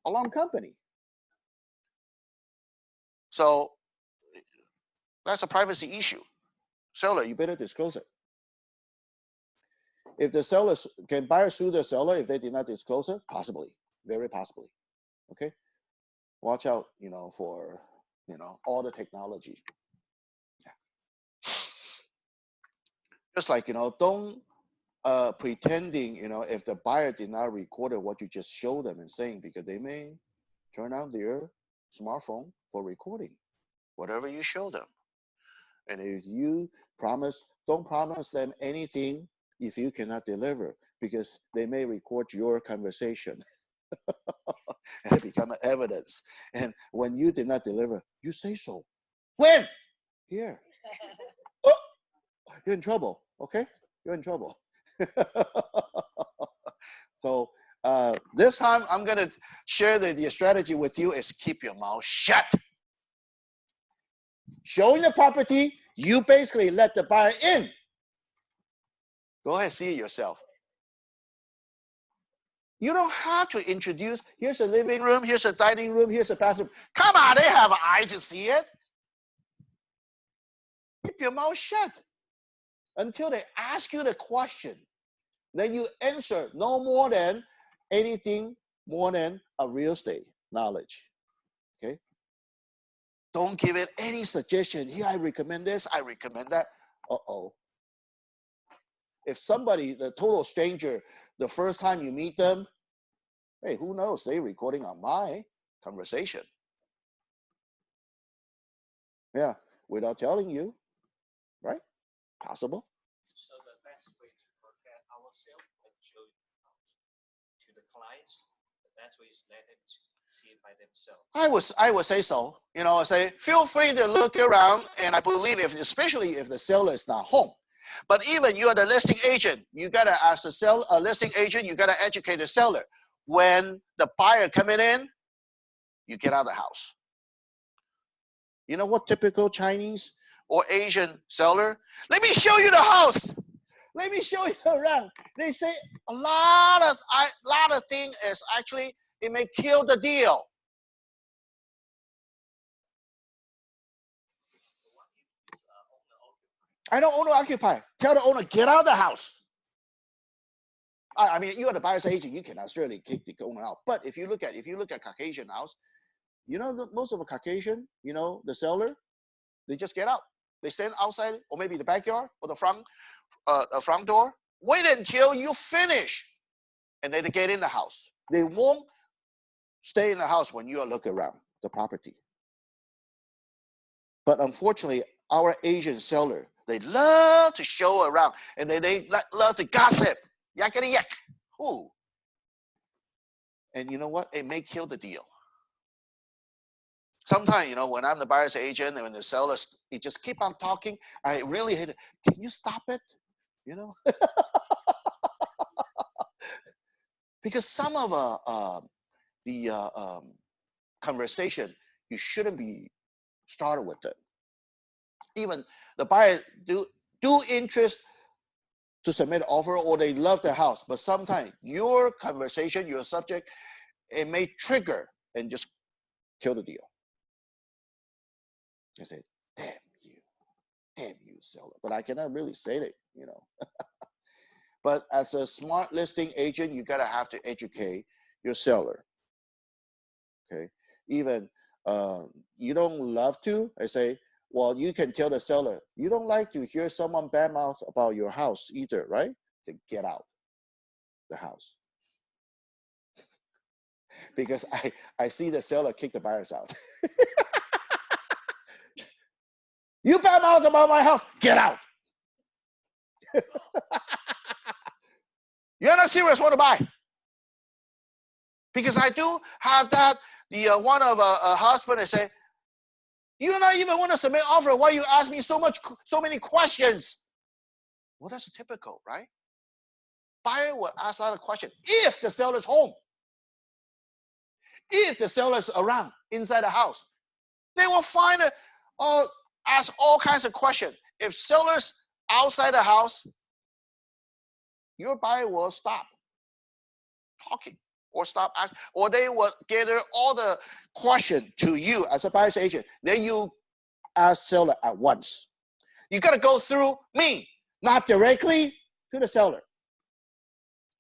B: Alarm company. So that's a privacy issue. Seller, you better disclose it. If the sellers, can buyers sue the seller if they did not disclose it? Possibly, very possibly. Okay, watch out, for all the technology. Yeah. Just like don't pretending if the buyer did not record what you just showed them and saying, because they may turn on their smartphone for recording whatever you show them. And if you don't promise them anything if you cannot deliver, because they may record your conversation and it become evidence. And when you did not deliver, you say so. When? Here. Oh, you're in trouble. Okay, you're in trouble. So this time I'm going to share the strategy with you is keep your mouth shut. Showing the property, you basically let the buyer in. Go ahead, see it yourself. You don't have to introduce, here's a living room, here's a dining room, here's a bathroom. Come on, they have an eye to see it. Keep your mouth shut until they ask you the question. Then you answer no more than anything more than a real estate knowledge. Okay? Don't give it any suggestion. Here, I recommend this, I recommend that. Uh-oh. If somebody, the total stranger, the first time you meet them, hey, who knows? They're recording on my conversation. Yeah, without telling you, right? Possible.
E: So the best way to protect ourselves and show to the clients, the best way is let them see it by themselves.
B: I would say so. I say feel free to look around, and I believe especially if the seller is not home. But even you are the listing agent, you gotta ask a listing agent, you gotta educate the seller. When the buyer coming in, you get out of the house. You know what typical Chinese or Asian seller? Let me show you the house. Let me show you around. They say a lot of things is actually, it may kill the deal. I don't owner occupy. Tell the owner, get out of the house. I mean, you are the buyer's agent. You cannot certainly kick the owner out. But if you look at Caucasian house, you know, most of a Caucasian, you know, the seller, they just get out. They stand outside, or maybe the backyard, or the front door. Wait until you finish, and then they get in the house. They won't stay in the house when you are looking around the property. But unfortunately, our Asian seller, they love to show around, and they love to gossip. Yakety yak. Ooh. And you know what? It may kill the deal. Sometimes, you know, when I'm the buyer's agent and when the seller, it just keep on talking, I really hate it. Can you stop it? You know? Because some of the conversation, you shouldn't be started with it. Even the buyer do interest to submit an offer, or they love the house, but sometimes your conversation, your subject, it may trigger and just kill the deal. I say, damn you, seller. But I cannot really say that, you know. But as a smart listing agent, you gotta have to educate your seller. Okay, even you don't love to. I say, well, you can tell the seller you don't like to hear someone badmouth about your house either, right? To get out the house. Because I see the seller kick the buyers out. You badmouth about my house, get out. You're not serious, want to buy. Because I do have that, the one of a husband, I say, you not even want to submit offer, why you ask me so many questions? Well, that's typical, right? Buyer will ask a lot of questions if the seller's home. If the seller's around inside the house, they will ask all kinds of questions. If seller's outside the house, your buyer will stop talking or stop asking, or they will gather all the questions to you as a buyer's agent. Then you ask seller at once. You got to go through me, not directly to the seller.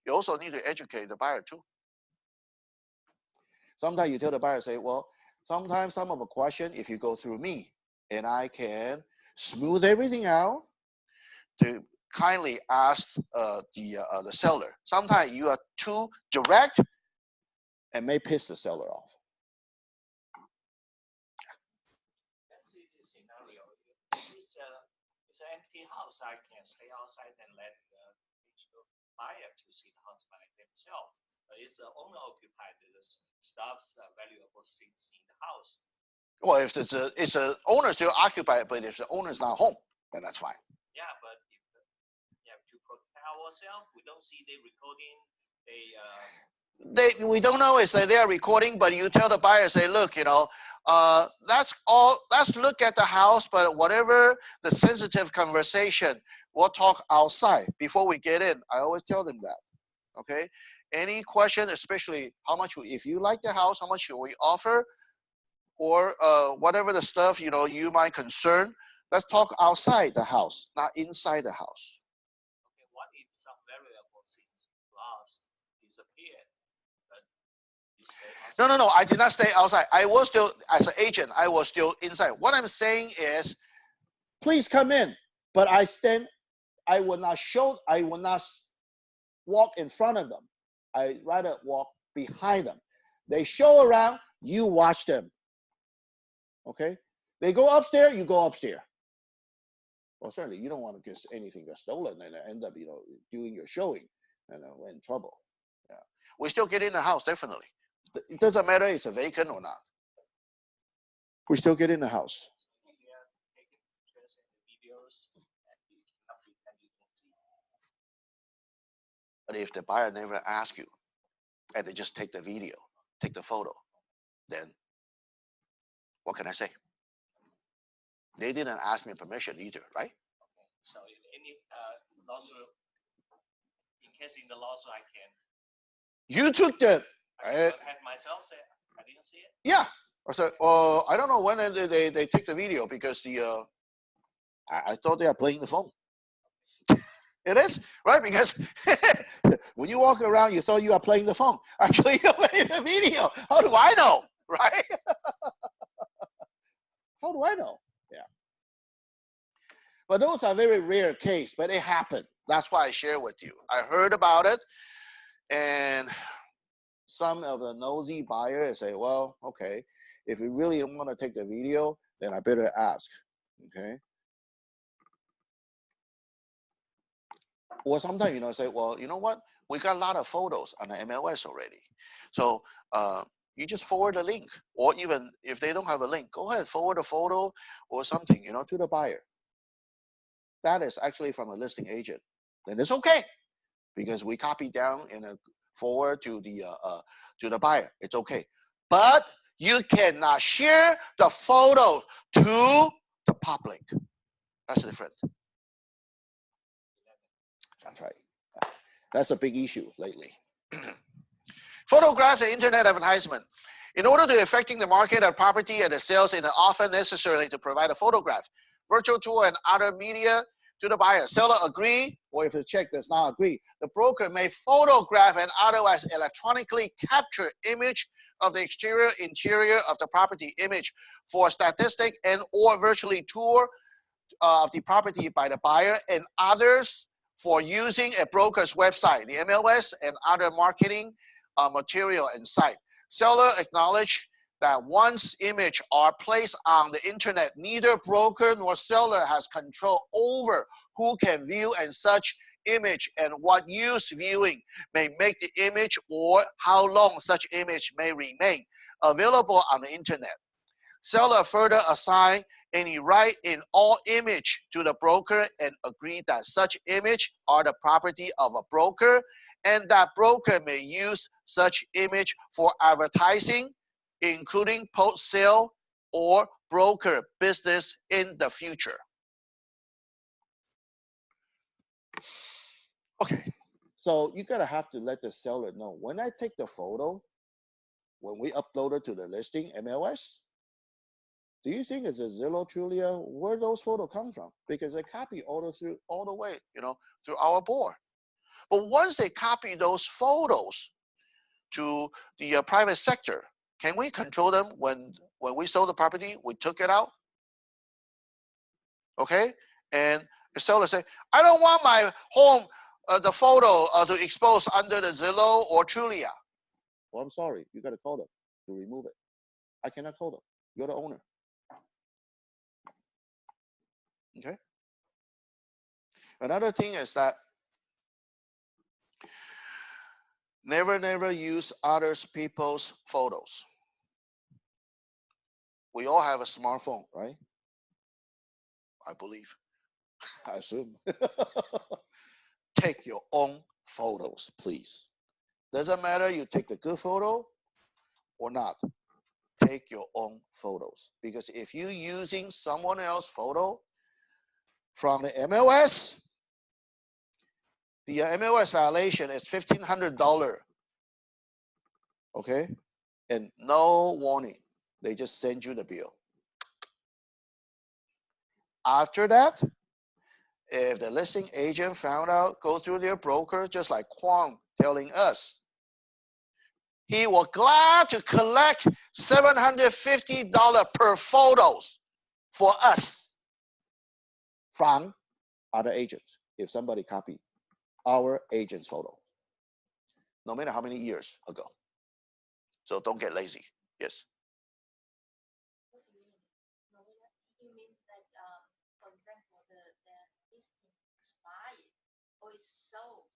B: You also need to educate the buyer too. Sometimes you tell the buyer, say, well, sometimes some of the question, if you go through me, and I can smooth everything out to kindly ask the seller. Sometimes you are too direct and may piss the seller off.
E: Let's see this scenario. It's an empty house. I can stay outside and let the buyer to see the house by themselves. But it's owner occupied. The stuff's valuable things in the house.
B: Well, if it's a owner still occupied, but if the owner's not home, then that's fine.
E: Yeah, but if we have to protect ourselves, we don't see the recording.
B: We don't know is that they are recording, but you tell the buyer, say, look, you know, that's all. Let's look at the house, but whatever the sensitive conversation, we'll talk outside before we get in. I always tell them that. Okay. Any question, especially how much, if you like the house, how much should we offer, or whatever the stuff you know you might concern. Let's talk outside the house, not inside the house.
E: Okay, what if some variable things lost, disappeared?
B: No. I did not stay outside. I was still, as an agent, I was still inside. What I'm saying is, please come in. But I will not walk in front of them. I rather walk behind them. They show around, you watch them. Okay? They go upstairs, you go upstairs. Well, certainly you don't want to get anything get stolen and end up, you know, doing your showing and in trouble. Yeah. We still get in the house, definitely. It doesn't matter if it's a vacant or not. We still get in the house. But if the buyer never asks you, and they just take the video, take the photo, then what can I say? They didn't ask me permission either, right?
E: Okay. So if any lawsuit, in case in the lawsuit, I can.
B: You took the.
E: I can have myself say I didn't see it.
B: Yeah. I said, I don't know when they take the video because the I thought they are playing the phone. It is, right? Because when you walk around, you thought you are playing the phone. Actually, you're playing the video. How do I know, right? How do I know? Yeah. But those are very rare cases, but it happened. That's why I share with you. I heard about it, and some of the nosy buyers say, well, okay, if you really want to take the video, then I better ask, okay? Or sometimes, say, well, you know what? We got a lot of photos on the MLS already. So you just forward a link. Or even if they don't have a link, go ahead, forward a photo or something, to the buyer. That is actually from a listing agent. Then it's okay, because we copy down and forward to the buyer. It's okay. But you cannot share the photo to the public. That's different. That's right. That's a big issue lately. Photographs and internet advertisement. In order to affecting the market of property and the sales, it is often necessary to provide a photograph, virtual tour, and other media to the buyer. Seller agree, or if the check does not agree, the broker may photograph and otherwise electronically capture image of the exterior, interior of the property, image for statistic and or virtually tour of the property by the buyer, and others for using a broker's website, the MLS, and other marketing material and site. Seller acknowledge that once images are placed on the internet, neither broker nor seller has control over who can view and such image and what use viewing may make the image or how long such image may remain available on the internet. Seller further assign any right in all image to the broker and agree that such image are the property of a broker and that broker may use such image for advertising, including post-sale or broker business in the future. Okay, so you gotta have to let the seller know, when I take the photo, when we upload it to the listing MLS, do you think it's a Zillow, Trulia? Where those photos come from? Because they copy all the way, through our board. But once they copy those photos to the private sector, can we control them when we sold the property? We took it out, okay? And the seller say, I don't want my home, the photo to expose under the Zillow or Trulia. Well, I'm sorry, you got to call them to remove it. I cannot call them. You're the owner. Okay. Another thing is that never use others people's photos. We all have a smartphone, right? I believe. I assume. Take your own photos, please. Doesn't matter you take the good photo or not. Take your own photos. Because if you're using someone else's photo from the MLS, the MLS violation is $1,500. Okay? And no warning. They just send you the bill. After that, if the listing agent found out, go through their broker, just like Kwong telling us, he will glad to collect $750 per photos for us from other agents if somebody copy our agent's photo, no matter how many years ago. So don't get lazy. Yes.
C: What do you mean? You mean that, for example, the listing expired or is sold,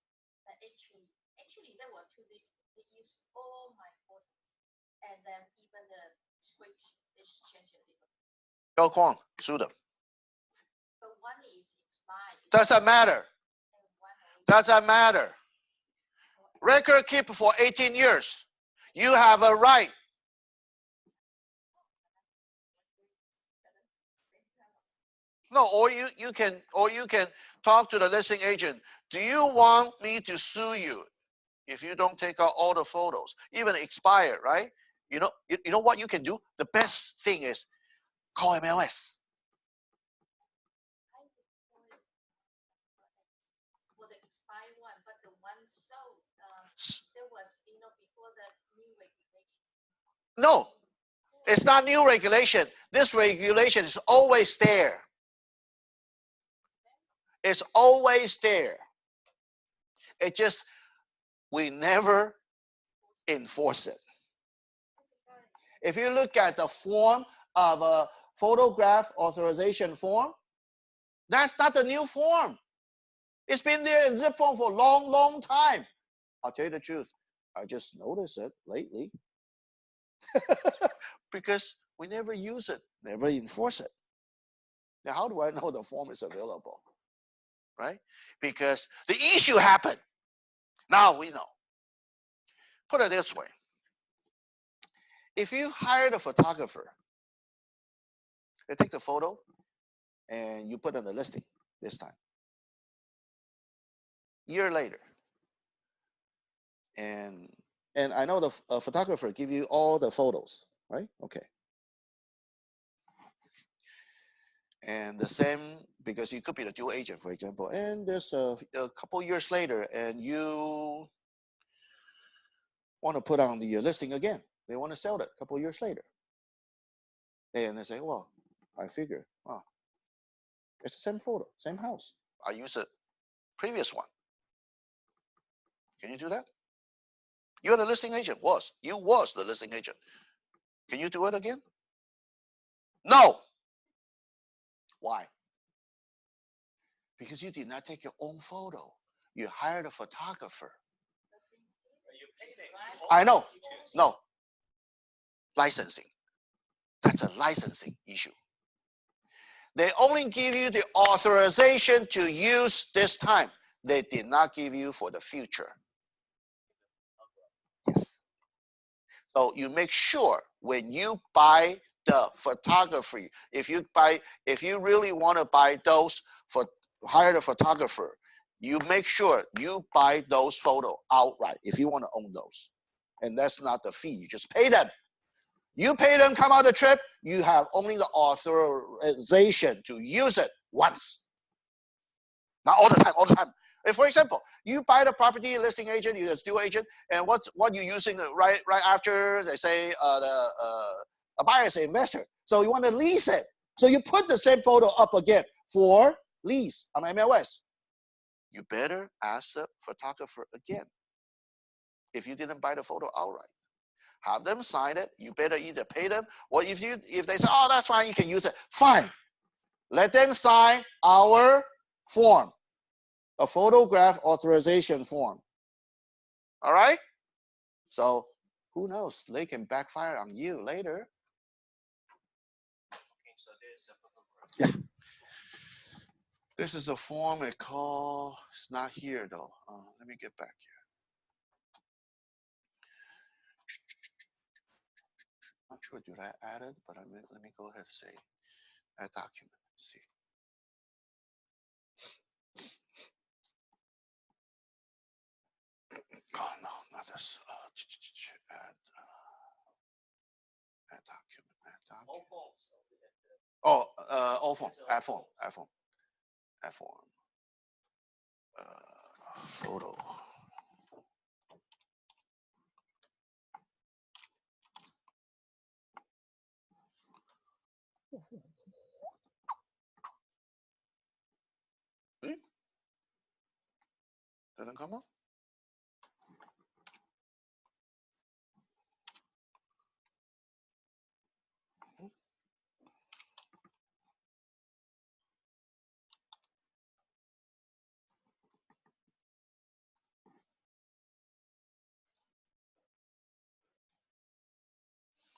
C: that actually there were two listings. They used all my photos, and then even the description is changed a little.
B: Tell Kwong, sue them.
C: But one is expired.
B: Doesn't matter. Doesn't matter. Record keep for 18 years. You have a right. No, or you can talk to the listing agent. Do you want me to sue you if you don't take out all the photos, even expired, right? You know what you can do? The best thing is call MLS.
C: I
B: No, it's not new regulation. This regulation is always there. It's always there. It just, we never enforce it. If you look at the form of a photograph authorization form, that's not the new form. It's been there in zip form for a long, long time. I'll tell you the truth. I just noticed it lately. Because we never use it, never enforce it. Now, how do I know the form is available? Right? Because the issue happened. Now we know. Put it this way. If you hired a photographer, they take the photo and you put on the listing this time. Year later. And I know the photographer give you all the photos, right? Okay. And the same, because you could be the dual agent, for example, and there's a couple years later, and you want to put on the listing again. They want to sell it a couple years later. And they say, well, I figure, oh, it's the same photo, same house. I use a previous one. Can you do that? You're the listing agent. You was the listing agent. Can you do it again? No. Why? Because you did not take your own photo. You hired a photographer. I know. No. Licensing. That's a licensing issue. They only give you the authorization to use this time. They did not give you for the future. Yes. So you make sure when you buy the photography, if you really want to buy those for hire the photographer, you make sure you buy those photos outright if you want to own those. And that's not the fee, you just pay them. You pay them, come out the trip, you have only the authorization to use it once. Not all the time, If, for example, you buy the property listing agent, you're a dual agent, and what you using right after they say a buyer is an investor. So you want to lease it. So you put the same photo up again for lease on MLS. You better ask the photographer again if you didn't buy the photo outright. Have them sign it. You better either pay them, or if they say, oh, that's fine, you can use it. Fine. Let them sign our form, a photograph authorization form. All right? So who knows? They can backfire on you later.
E: Okay, so there's a photograph.
B: Yeah. This is a form it called, it's not here though. Let me get back here. Not sure, did I add it? But let me go ahead and say add document. Let's see. Oh no, not this. Add document.
E: All forms.
B: Oh, all form. Add form. Photo. Didn't come up?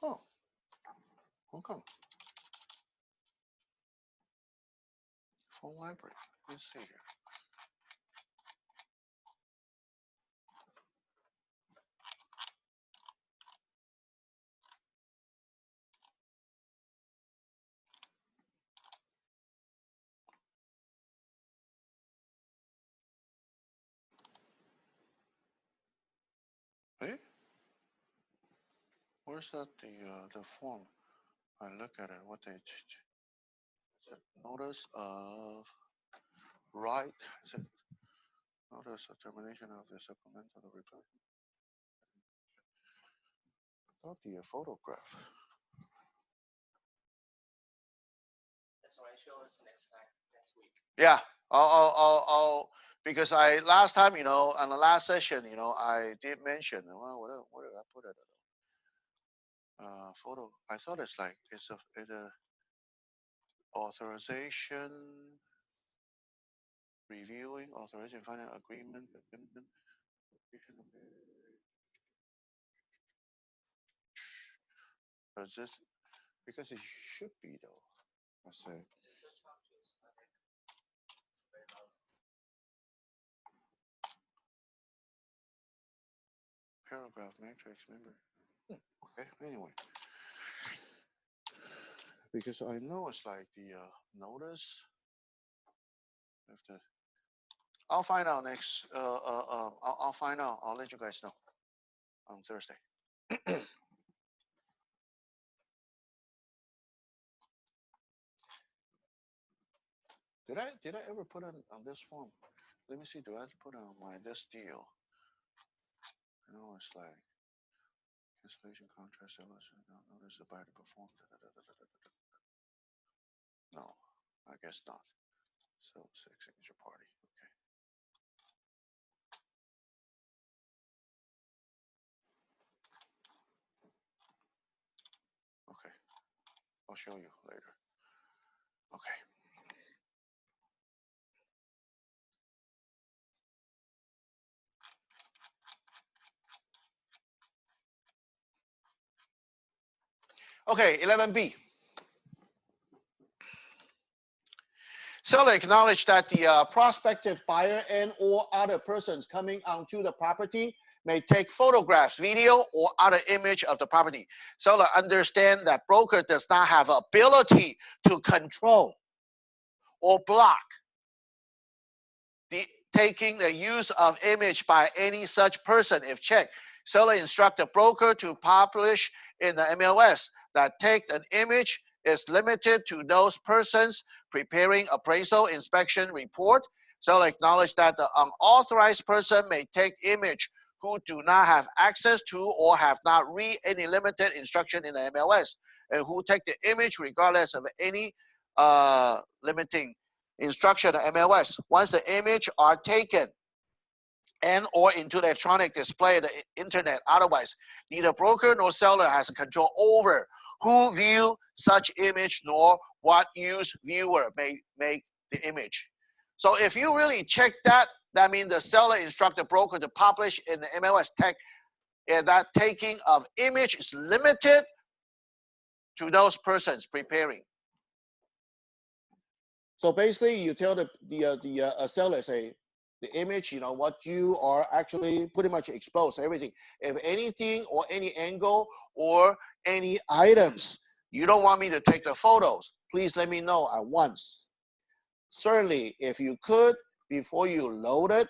B: Oh, okay. Full library. Let's see here. Hey, where's that the form? I look at it. What they notice of right? Is it notice of termination of the supplemental replacement? Not the photograph.
E: That's why show us next week.
B: Yeah, I'll because last time, on the last session, I did mention, well, what did I put it? Photo. I thought it's like it's a authorization, reviewing, authorization, final agreement. Is this because it should be though? Let's say. Paragraph matrix, remember? Okay, anyway. Because I know it's like the notice. I'll find out next. I'll find out. I'll let you guys know on Thursday. Did I ever put on this form? Let me see. Do I have to put on this deal? I know it's like cancellation contract selection. Notice the buyer to perform. No, I guess not. So signature party. Okay. I'll show you later. Okay. Okay, 11B. Seller acknowledged that the prospective buyer and or other persons coming onto the property may take photographs, video, or other image of the property. Seller understand that broker does not have ability to control or block the taking the use of image by any such person if checked. Seller instruct the broker to publish in the MLS that take an image is limited to those persons preparing appraisal inspection report. Seller acknowledge that the unauthorized person may take image who do not have access to or have not read any limited instruction in the MLS and who take the image regardless of any limiting instruction of MLS. Once the image are taken and or into the electronic display of the internet, otherwise neither broker nor seller has control over who view such image nor what use viewer may make the image. So if you really check that, that means the seller instruct the broker to publish in the MLS tag, and that taking of image is limited to those persons preparing. So basically, you tell the seller, say, the image, what you are actually pretty much exposed, everything. If anything or any angle or any items, you don't want me to take the photos, please let me know at once. Certainly, if you could, before you load it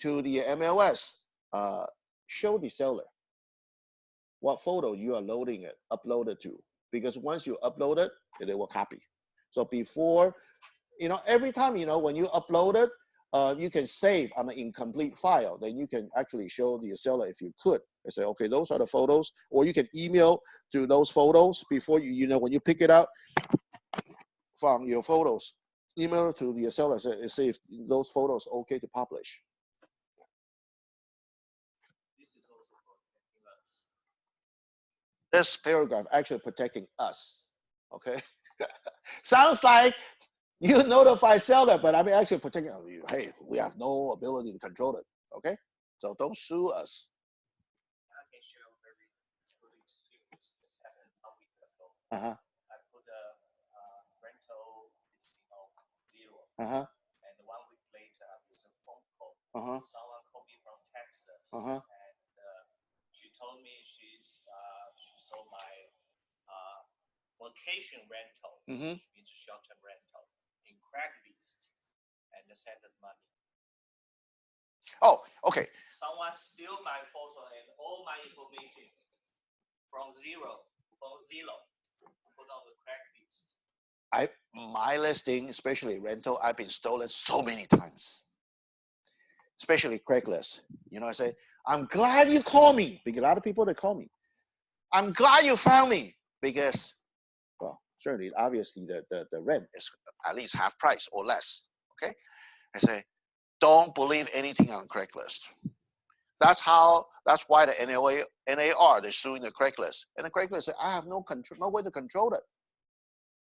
B: to the MLS, show the seller what photo you are loading it, upload it to. Because once you upload it, they will copy. So before, every time, when you upload it, you can save on an incomplete file. Then you can actually show the seller if you could. And say, okay, those are the photos. Or you can email to those photos before when you pick it up from your photos. Email to the seller and say if those photos okay to publish.
E: This is also protecting us.
B: This paragraph actually protecting us. Okay? Sounds like you notify seller, but I'm actually protecting you. Hey, we have no ability to control it. Okay? So don't sue us.
E: I can share a very good experience that happened a week ago. I put a rental listing of 0. And 1 week later, I get a phone call. Someone called me from Texas. And she told me she saw my vacation rental, which means short-term rental, in Craigslist, and sent the money.
B: Oh, okay.
E: Someone steal my photo and all my information from Zillow, put on the Craigslist.
B: My listing, especially rental, I've been stolen so many times. Especially Craigslist. I say, I'm glad you called me, because a lot of people that call me. I'm glad you found me because, well, certainly, obviously, the rent is at least half price or less. Okay, I say, don't believe anything on Craigslist. That's why the NAR they're suing the Craigslist, and the Craigslist said, I have no control, no way to control it.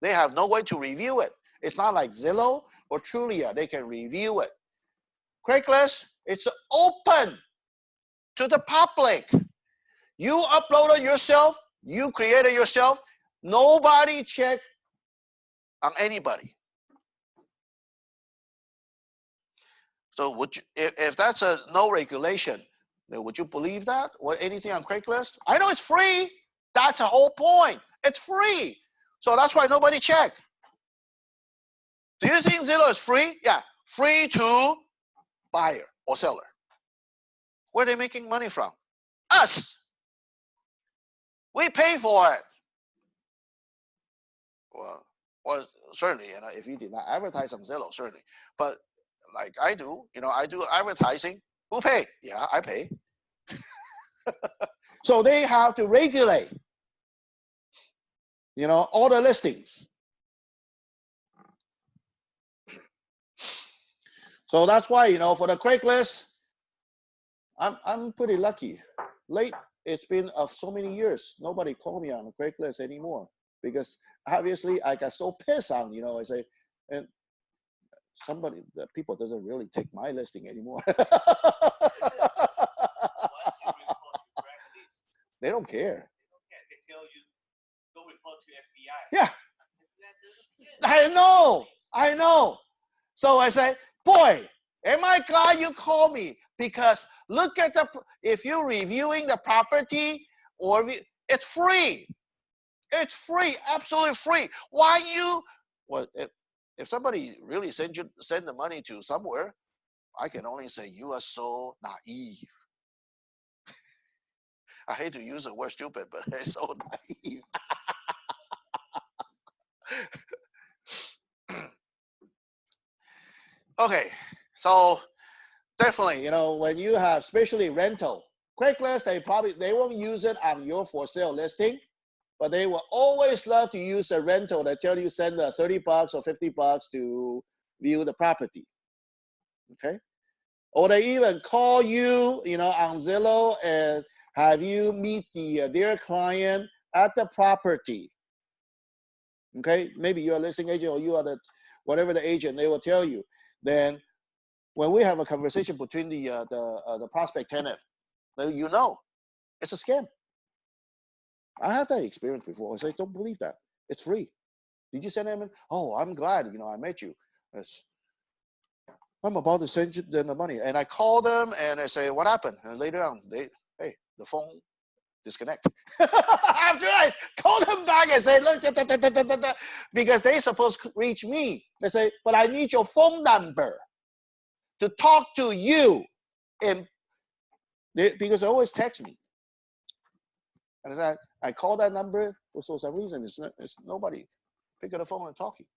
B: They have no way to review it. It's not like Zillow or Trulia. They can review it. Craigslist, it's open to the public. You uploaded yourself. You created yourself. Nobody check on anybody. So would you, if that's a no regulation, then would you believe that or anything on Craigslist? I know it's free. That's the whole point. It's free. So that's why nobody check. Do you think Zillow is free? Yeah, free to buyer or seller. Where are they making money from? Us. We pay for it. Well, certainly, if you did not advertise on Zillow, certainly. But like I do, I do advertising. Who pay? Yeah, I pay. So they have to regulate, all the listings. So that's why, for the Craigslist, I'm pretty lucky. It's been so many years. Nobody called me on the Craigslist anymore because obviously I got so pissed on, I say, and the people doesn't really take my listing anymore. They don't care.
E: They tell you, go report to FBI.
B: Yeah. I know. So I say, boy, am I glad you called me because look at if you're reviewing the property it's free. It's free, absolutely free. Why if somebody really send the money to somewhere, I can only say you are so naive. I hate to use the word stupid, but it's so naive. Okay, so definitely, when you have especially rental, Craigslist, they won't use it on your for sale listing, but they will always love to use a rental that tell you send $30 or $50 to view the property. Okay, or they even call you, on Zillow and have you meet their client at the property. Okay, maybe you're a listing agent or you are whatever the agent, they will tell you. Then when we have a conversation between the prospect tenant, it's a scam. I have that experience before. I say, don't believe that. It's free. Did you send them in? Oh, I'm glad, I met you. I'm about to send you the money. And I call them and I say, what happened? And later on, the phone disconnect. After I call them back and say, look, because they supposed to reach me. They say, but I need your phone number to talk to you. Because they always text me. And I call that number, for some reason, it's nobody pick up the phone and talking.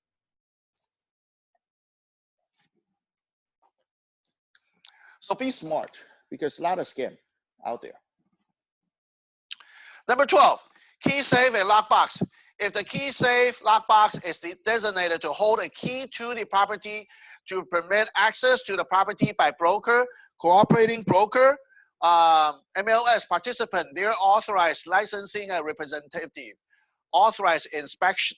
B: So be smart, because a lot of scam out there. Number 12, key safe and lockbox. If the key safe lockbox is designated to hold a key to the property to permit access to the property by broker, cooperating broker, MLS participant, their authorized licensing representative, authorized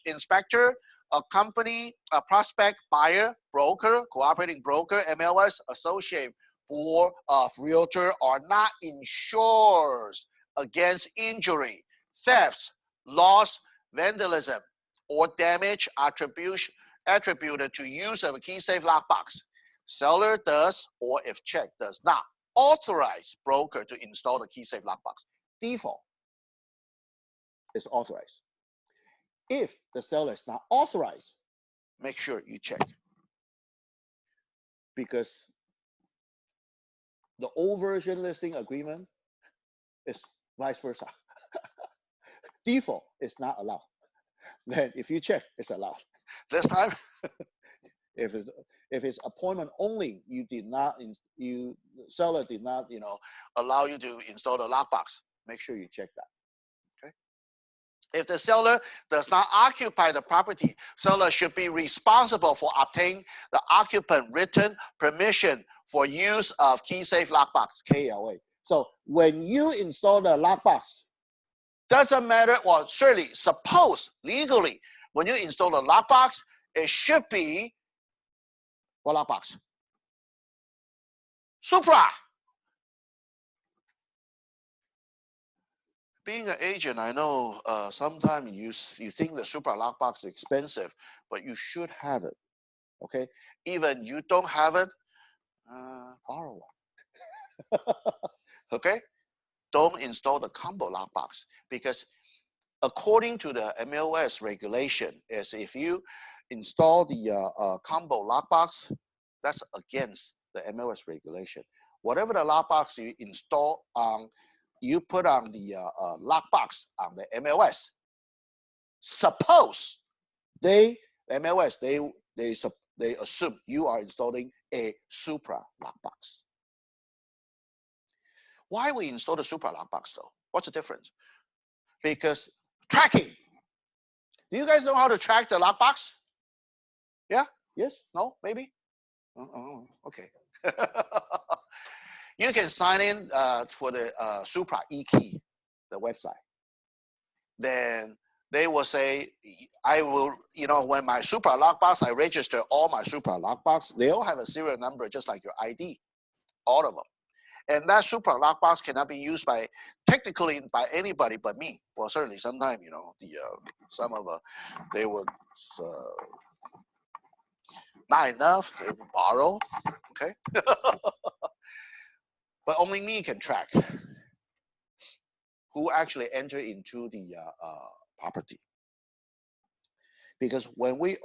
B: inspector, a company, a prospect, buyer, broker, cooperating broker, MLS, associate, board of realtor are not insured against injury, theft, loss, vandalism, or damage attributed to use of a key safe lockbox. Seller does, or if check does not, authorize broker to install the key safe lockbox. Default is authorized. If the seller is not authorized, make sure you check. Because the old version listing agreement is vice versa. Default is not allowed. Then if you check, it's allowed. This time, if it's appointment only, seller did not, allow you to install the lockbox. Make sure you check that. Okay. If the seller does not occupy the property, seller should be responsible for obtaining the occupant written permission for use of key safe lockbox, KLA. So when you install the lockbox, doesn't matter, well, certainly suppose legally, when you install the lockbox, it should be what lockbox? Supra. Being an agent, I know sometimes you think the Supra lockbox is expensive, but you should have it. Okay, even you don't have it, borrow one. Okay, don't install the combo lockbox because according to the MOS regulation, is if you install the combo lockbox, that's against the MOS regulation. Whatever the lockbox you install on, you put on the lockbox on the MOS. Suppose MOS they assume you are installing a Supra lockbox. Why we install the Supra lockbox though? What's the difference? Because tracking. Do you guys know how to track the lockbox? Yeah? Yes? No? Maybe? Okay. You can sign in for the Supra e-key, the website. Then they will say, I will, when my Supra lockbox, I register all my Supra lockbox. They all have a serial number just like your ID, all of them. And that Supra lockbox cannot be used technically by anybody but me. Well, certainly sometimes, some of they would, not enough, they would borrow, okay? But only me can track who actually enter into the property. Because when we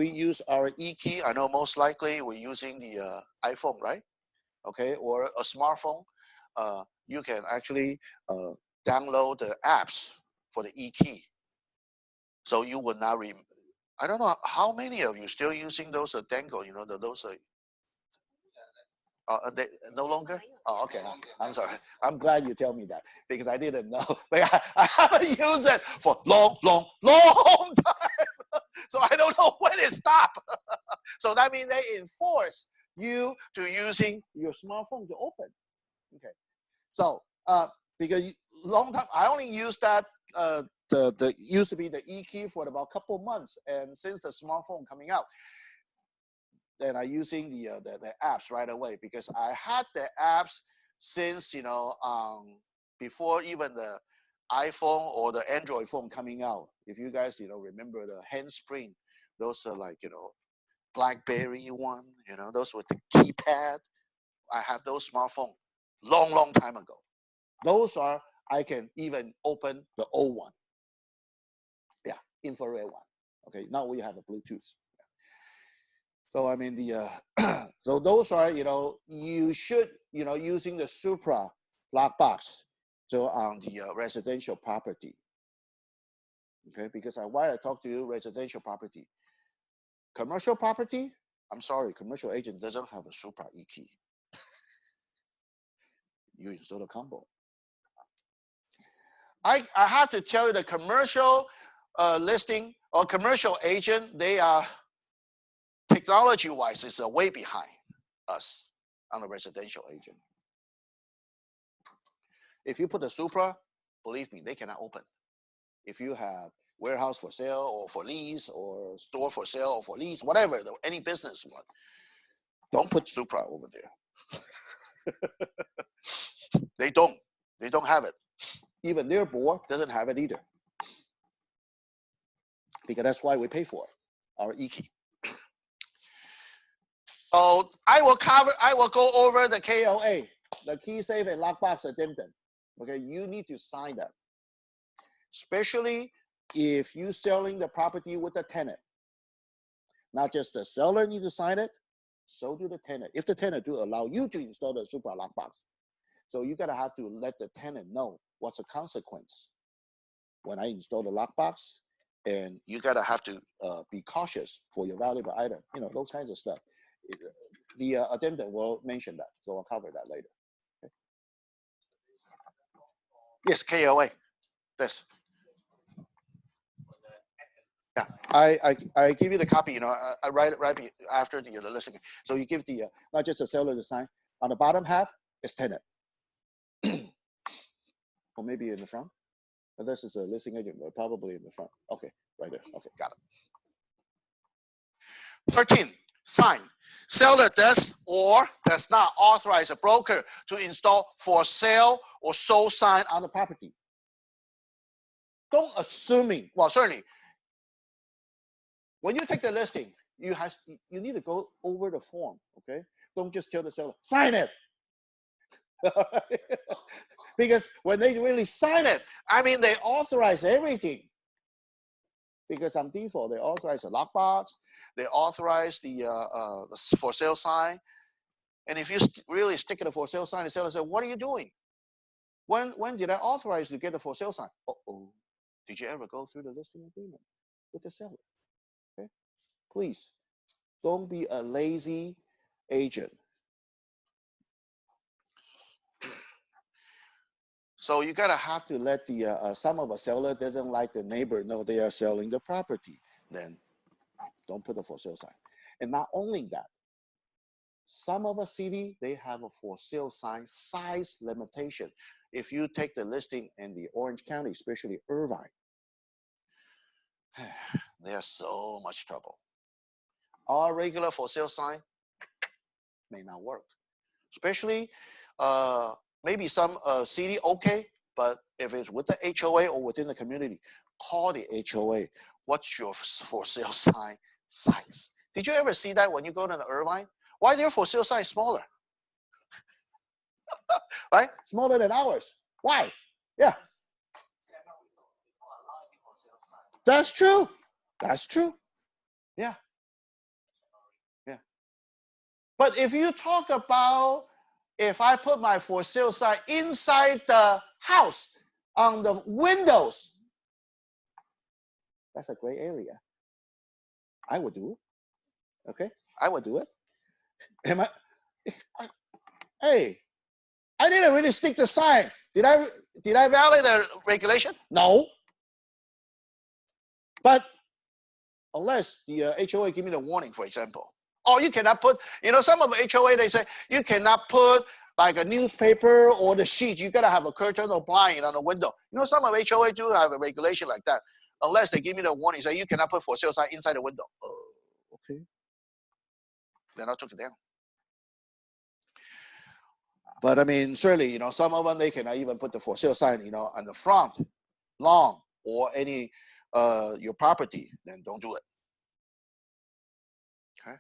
B: use our e-key, I know most likely we're using the iPhone, right? Okay, or a smartphone. You can actually download the apps for the e-key. So you will not I don't know how many of you still using those Dango, those they, no longer? Oh, okay. I'm sorry. I'm glad you tell me that because I didn't know. But I haven't used it for long time. So I don't know when it stopped. So that means they enforce you to using your smartphone to open. Okay. So because long time, I only used that the used to be the e-key for about a couple of months, and since the smartphone coming out, then I using the apps right away because I had the apps since before even the iPhone or the Android phone coming out. If you guys remember the handspring, those are like BlackBerry one, those with the keypad. I have those smartphones long time ago. Those are I can even open the old one. Yeah, infrared one. Okay, now we have a Bluetooth. So I mean so those are you should using the Supra lockbox so on the residential property. Okay, because why I talk to you residential property, commercial property. I'm sorry, commercial agent doesn't have a Supra e-key. You install the combo. I have to tell you the commercial listing or commercial agent, they are technology-wise is way behind us on the residential agent. If you put a Supra, believe me, they cannot open. If you have warehouse for sale or for lease or store for sale or for lease, whatever, any business one, don't put Supra over there. They don't have it. Even their board doesn't have it either. Because that's why we pay for it, our e-key. So I will go over the KLA, the key safe and lockbox addendum. Okay, you need to sign that. Especially if you're selling the property with a tenant. Not just the seller needs to sign it, so do the tenant. If the tenant do allow you to install the Supra lockbox. So you gotta have to let the tenant know what's the consequence when I install the lockbox, and you gotta have to be cautious for your valuable item. Those kinds of stuff. The addendum will mention that, so I'll cover that later. Okay. Yes, KOA. This. Yeah, I give you the copy. You know, I write it right after the listing. So you give the not just the seller the sign on the bottom half. It's tenant, or maybe in the front. But this is a listing agent, but probably in the front. Okay, right there. Okay, got it. 13. Sign. Seller does or does not authorize a broker to install for sale or sold sign on the property. Don't assuming. Well, certainly, when you take the listing, you need to go over the form. Okay, don't just tell the seller sign it. Because when they really sign it, I mean they authorize everything. Because on default, they authorize a lockbox, they authorize the for sale sign, and if you really stick to the for sale sign, the seller said, "What are you doing? When did I authorize you to get the for sale sign? Uh-oh, did you ever go through the listing agreement with the seller? Okay, please don't be a lazy agent." So you gotta have to let the some of a seller doesn't like the neighbor know they are selling the property. Then don't put the for sale sign. And not only that, some of a city they have a for sale sign size limitation. If you take the listing in the Orange County, especially Irvine, there's so much trouble. Our regular for sale sign may not work, especially maybe some city okay, but if it's with the HOA or within the community, call the HOA. What's your for sale sign size? Did you ever see that when you go to the Irvine? Why their for sale sign smaller? Right? Smaller than ours. Why? Yeah. That's true. That's true. Yeah. Yeah. But if you talk about if I put my for sale sign inside the house on the windows, that's a gray area. I would do it. Okay? I would do it. Am I? Hey, I didn't really stick the sign. Did I violate the regulation? No. But unless the HOA give me the warning, for example. Or you cannot put, some of the HOA, they say, you cannot put like a newspaper or the sheet. You got to have a curtain or blind on the window. Some of HOA do have a regulation like that. Unless they give me the warning, say you cannot put for sale sign inside the window. Okay. Then I took it down. But I mean, certainly, some of them, they cannot even put the for sale sign, on the front lawn or any your property. Then don't do it. Okay.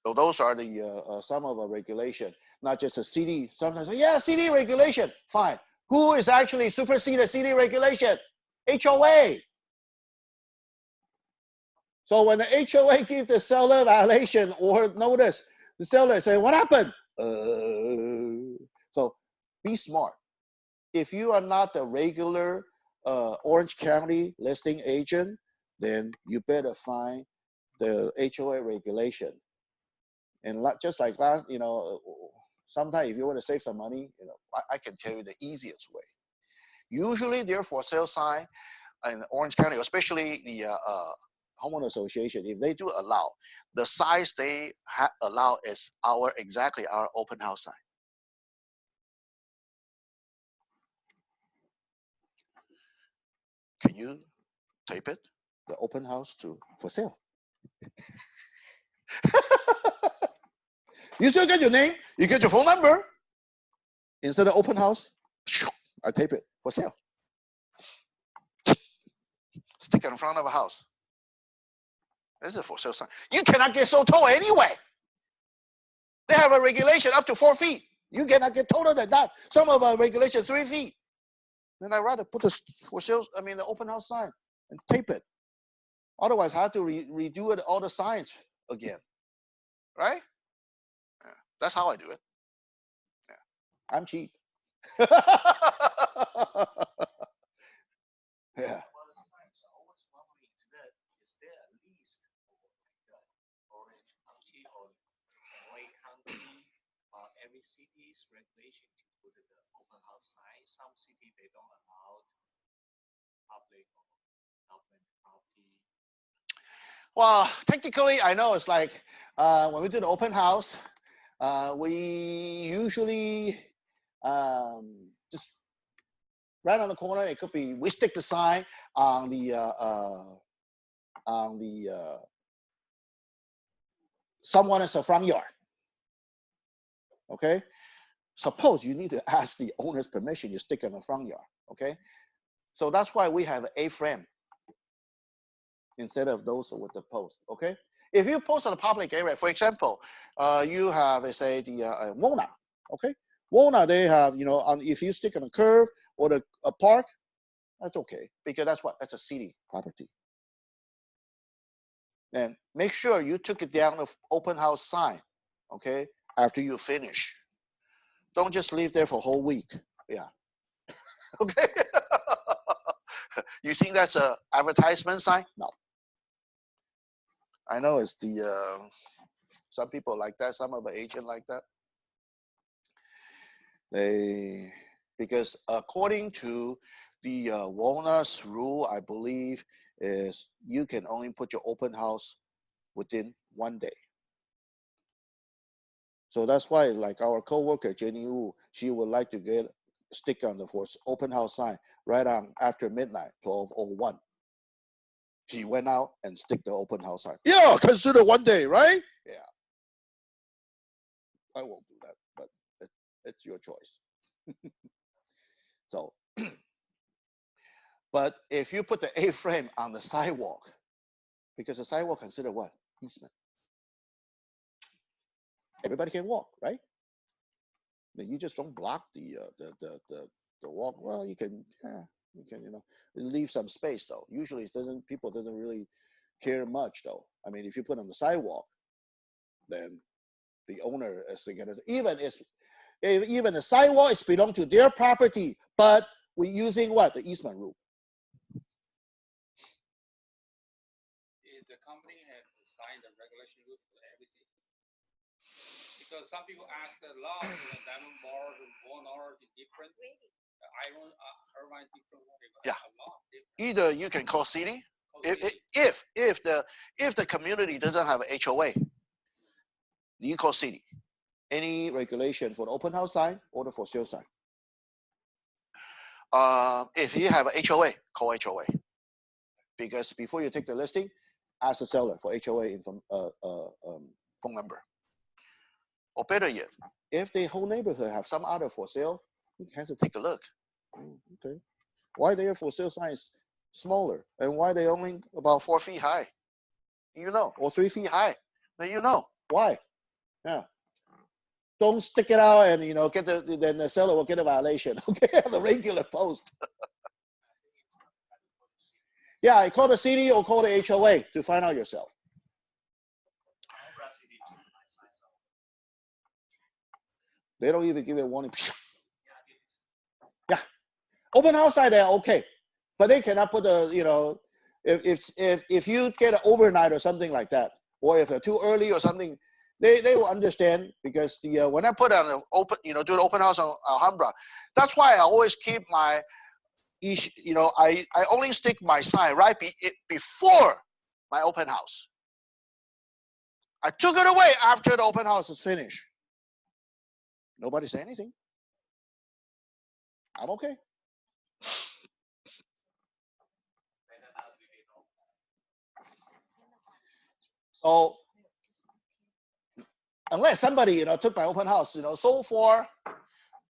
B: So those are the some of the regulation, not just a CD. Sometimes, yeah, CD regulation, fine. Who is actually superseded CD regulation? HOA. So when the HOA gives the seller violation or notice, the seller say, "What happened?" So be smart. If you are not the regular Orange County listing agent, then you better find the HOA regulation. And just like last, sometimes if you want to save some money, I can tell you the easiest way. Usually their for sale sign in Orange County, especially the homeowner association, if they do allow, the size they allow is exactly our open house sign. Can you tape it? The open house to for sale. You still get your name, you get your phone number. Instead of open house, I tape it for sale. Stick it in front of a house. This is a for sale sign. You cannot get so tall anyway. They have a regulation up to 4 feet. You cannot get taller than that. Some of our regulations 3 feet. Then I'd rather put the for sale, the open house sign and tape it. Otherwise, I have to redo it, all the signs again. Right? Yeah. That's how I do it. Yeah. I'm cheap. Yeah.
E: Every city's regulation to put the open house sign. Some city they don't allow public government property?
B: Well, technically, I know it's like when we do the open house, we usually just right on the corner. It could be we stick the sign on the someone is a front yard. Okay. Suppose you need to ask the owner's permission. You stick in the front yard. Okay. So that's why we have a frame instead of those with the post. Okay. If you post on a public area, for example, you have, let's say, the Wona. Okay. Wona, they have, you know, if you stick on a curve or a park, that's okay, because that's what? That's a city property. And make sure you took it down the open house sign, okay, after you finish. Don't just leave there for a whole week. Yeah. Okay. You think that's an advertisement sign? No. I know it's the some people like that, some of the agent like that. Because according to the Walnuts rule, I believe, is you can only put your open house within 1 day. So that's why, like our co-worker Jenny Wu, she would like to stick on the open house sign right on after midnight, 12:01. She went out and stick the open house sign. Yeah, consider 1 day, right? Yeah. I won't do that, but it's your choice. So, but if you put the A-frame on the sidewalk, because the sidewalk considered what? Easement. Everybody can walk, right? Then you just don't block the walk. Well, you can, you know, leave some space though. Usually, people doesn't really care much though. I mean, if you put on the sidewalk, then the owner is gonna even the sidewalk is belong to their property, but we're using what? The easement rule.
A: The company has signed the regulation rules for everything. Because some people ask a lot, you know, diamond bars and walnut is different. Iron, irvine different.
B: Yeah.
A: A lot different.
B: Either you can call city, if the community doesn't have a HOA, you call city. Any regulation for the open house sign or the for sale sign. If you have a HOA, call HOA. Because before you take the listing, ask the seller for HOA phone number. Or better yet, if the whole neighborhood have some other for sale, you have to take a look. Okay, why their for sale sign is smaller, and why they only about 4 feet high? You know, or 3 feet high. Then you know why. Yeah. Don't stick it out and, you know, then the seller will get a violation. Okay, the regular post. Yeah, I call the city or call the HOA to find out yourself. They don't even give it a warning. Yeah, open house side they're okay, but they cannot put a, you know, if you get an overnight or something like that, or if they're too early or something, they will understand, because the when I put on an open, you know, do an open house on Alhambra, that's why I always keep my, you know, I only stick my sign right before my open house. I took it away after the open house is finished. Nobody say anything. I'm okay. So unless somebody, you know, took my open house, you know, so far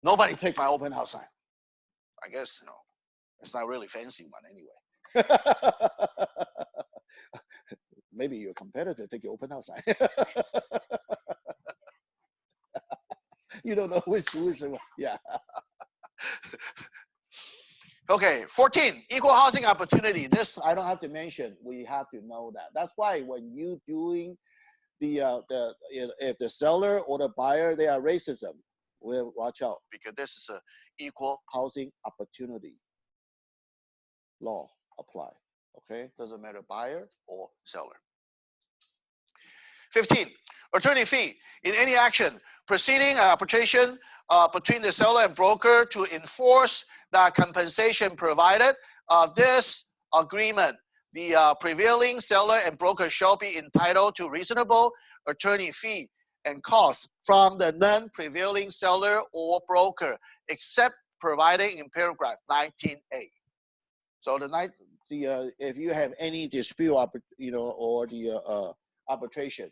B: nobody took my open house sign. I guess, you know, it's not really fancy one anyway. Maybe your competitor take your open house sign. You don't know who is it. Yeah. Okay, 14, equal housing opportunity. This I don't have to mention. We have to know that. That's why when you doing if the seller or the buyer, they are racism, we'll watch out, because this is a equal housing opportunity law apply. Okay, doesn't matter buyer or seller. 15, attorney fee. In any action, proceeding arbitration between the seller and broker to enforce the compensation provided, this agreement the prevailing seller and broker shall be entitled to reasonable attorney fee and costs from the non-prevailing seller or broker, except provided in paragraph 19A. So if you have any dispute, or the arbitration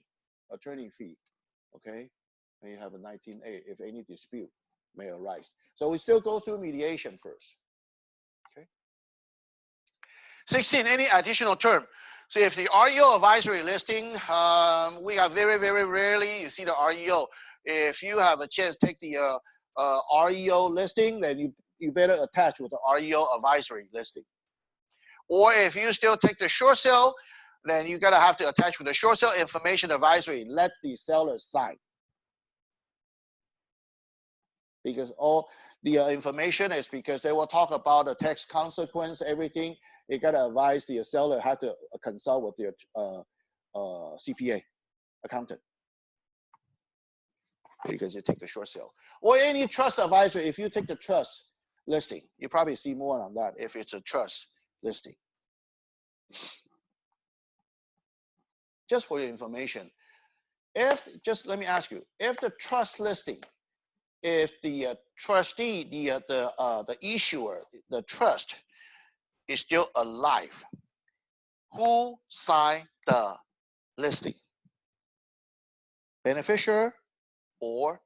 B: attorney fee, okay, and you have a 19A if any dispute may arise. So we still go through mediation first. Okay. 16, any additional term. So if the REO advisory listing, we have very, very rarely you see the REO. If you have a chance, take the REO listing, then you better attach with the REO advisory listing. Or if you still take the short sale, then you gotta have to attach with the short sale information advisory. Let the seller sign. Because all the information is because they will talk about the tax consequence, everything. You gotta advise the seller how to consult with their CPA, accountant. Because you take the short sale. Or any trust advisory, if you take the trust listing, you probably see more on that if it's a trust listing. Just for your information, just let me ask you, if the trust listing, if the trustee, the issuer, the trust is still alive, who signed the listing? Beneficiary or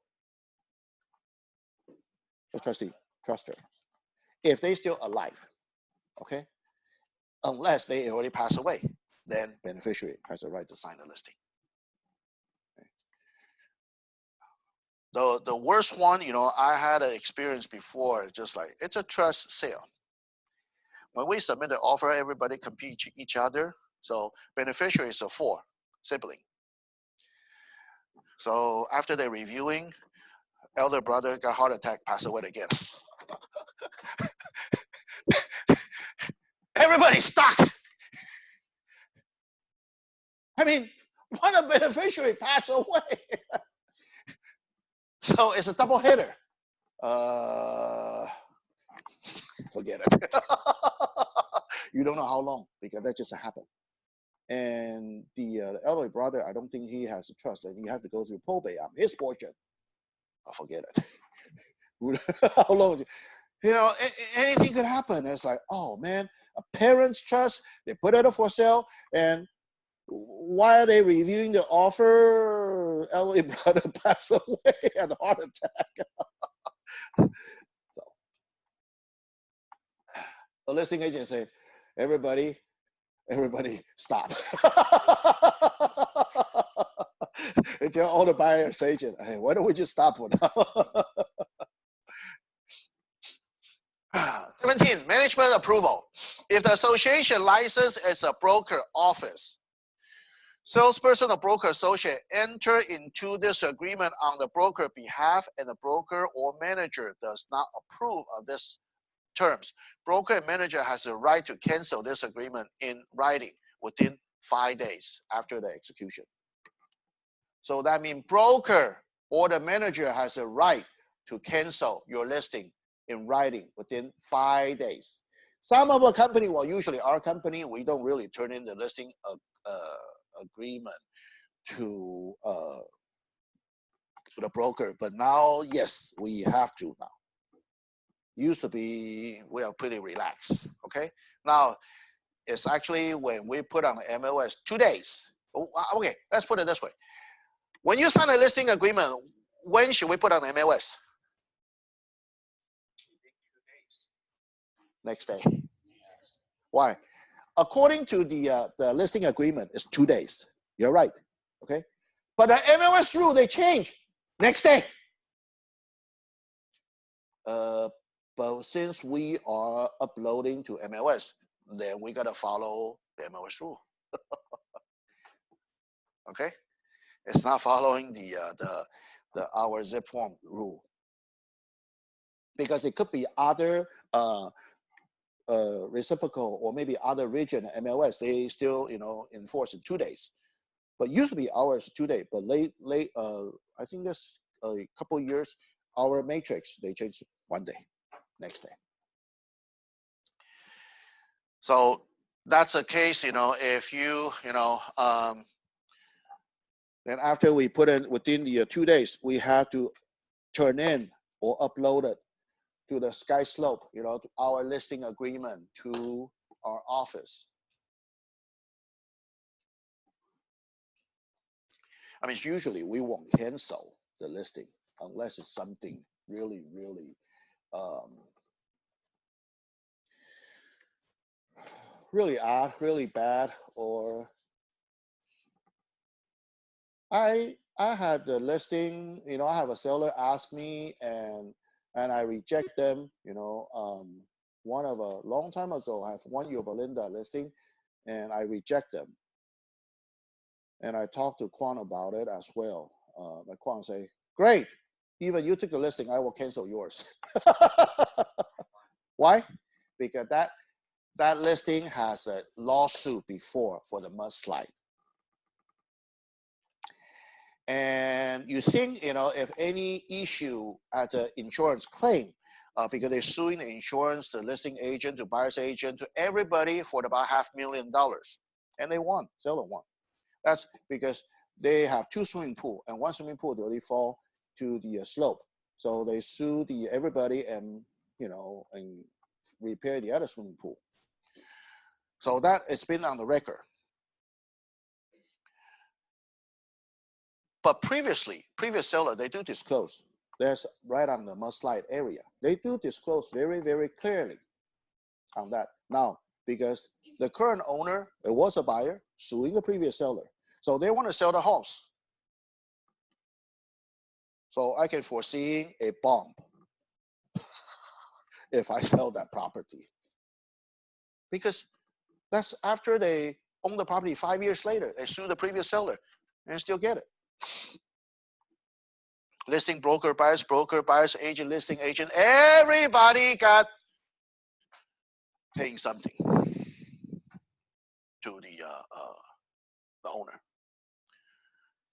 B: the trustee, truster? If they still alive, okay? Unless they already pass away, then beneficiary has the right to sign the listing. The worst one, I had an experience before, just like, it's a trust sale. When we submit the offer, everybody compete each other. So beneficiary is a 4 sibling. So after they're reviewing, elder brother got heart attack, passed away again. Everybody stopped. I mean, when a beneficiary passed away. So it's a double hitter. Forget it. You don't know how long, because that just happened. And the elderly brother, I don't think he has a trust, and you have to go through probate on his portion. I'll forget it. How long? Anything could happen. It's like, oh man, a parent's trust, they put it up for sale, and while they reviewing the offer, elderly brother passed away and heart attack. So the listing agent say, everybody stop. If you're all the buyer's agent, hey, why don't we just stop for now? 17, management approval. If the association license is a broker office, salesperson or broker associate enter into this agreement on the broker behalf and the broker or manager does not approve of this terms, broker and manager has a right to cancel this agreement in writing within 5 days after the execution. So that means broker or the manager has a right to cancel your listing in writing within 5 days. Some of our company, well, usually our company, we don't really turn in the listing agreement to the broker, but now, yes, we have to now. Used to be, we are pretty relaxed, okay? Now, it's actually when we put on the MLS 2 days. Okay, let's put it this way. When you sign a listing agreement, when should we put on the MLS? Next day. Why? According to the listing agreement, it's 2 days. You're right, okay? But the MLS rule, they change next day. But since we are uploading to MLS, then we gotta follow the MLS rule. Okay, it's not following our zip form rule, because it could be other reciprocal or maybe other region MLS. They still enforce in 2 days, but used to be ours 2 days. But late I think this a couple years, our matrix they changed 1 day. Next day. So that's a case, if then after we put in within the 2 days, we have to turn in or upload it to the Sky Slope, to our listing agreement to our office. I mean, usually we won't cancel the listing unless it's something really, really, really odd, really bad, or I had the listing, I have a seller ask me and I reject them, one of a long time ago, I have one Yorba Linda listing and I reject them. And I talked to Quan about it as well. Quan say, great, even you took the listing, I will cancel yours. Why? Because that listing has a lawsuit before for the mudslide. And you think, if any issue at the insurance claim, because they're suing the insurance, the listing agent, the buyer's agent, to everybody for about $500,000. And they won, seller won. That's because they have 2 swimming pools, and 1 swimming pool already fall to the slope. So they sue everybody and, and repair the other swimming pool. So that it's been on the record. But previous seller, they do disclose. That's right on the mudslide area. They do disclose very, very clearly on that. Now, because the current owner, it was a buyer suing the previous seller. So they want to sell the house. So I can foresee a bump if I sell that property. Because that's after they own the property 5 years later. They sue the previous seller and still get it. Listing broker, buyer's agent, listing agent, everybody got paying something to the owner.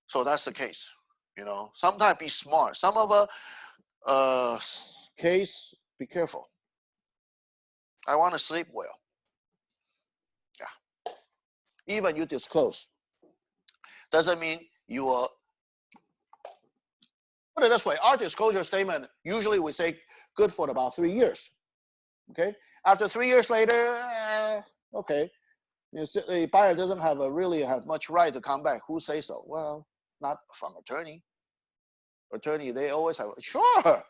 B: So that's the case. Sometimes be smart. Some of a case, be careful. I want to sleep well. Yeah. Even you disclose, doesn't mean you are. Put it this way, our disclosure statement, usually we say good for about 3 years. Okay? After 3 years later, okay. The buyer doesn't really have much right to come back. Who says so? Well, not from attorney. Attorney, they always have, sure,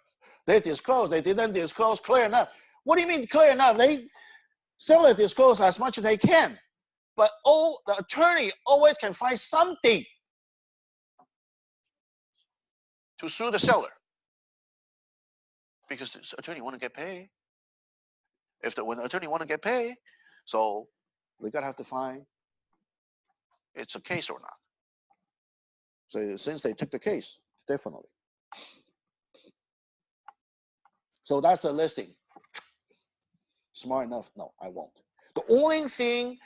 B: they disclose. They didn't disclose clear enough. What do you mean clear enough? They seller disclose as much as they can. But the attorney always can find something to sue the seller. Because the attorney want to get paid. When the attorney want to get paid, so we gotta have to find it's a case or not. So since they took the case, definitely. So that's a listing. Smart enough? No, I won't. The only thing,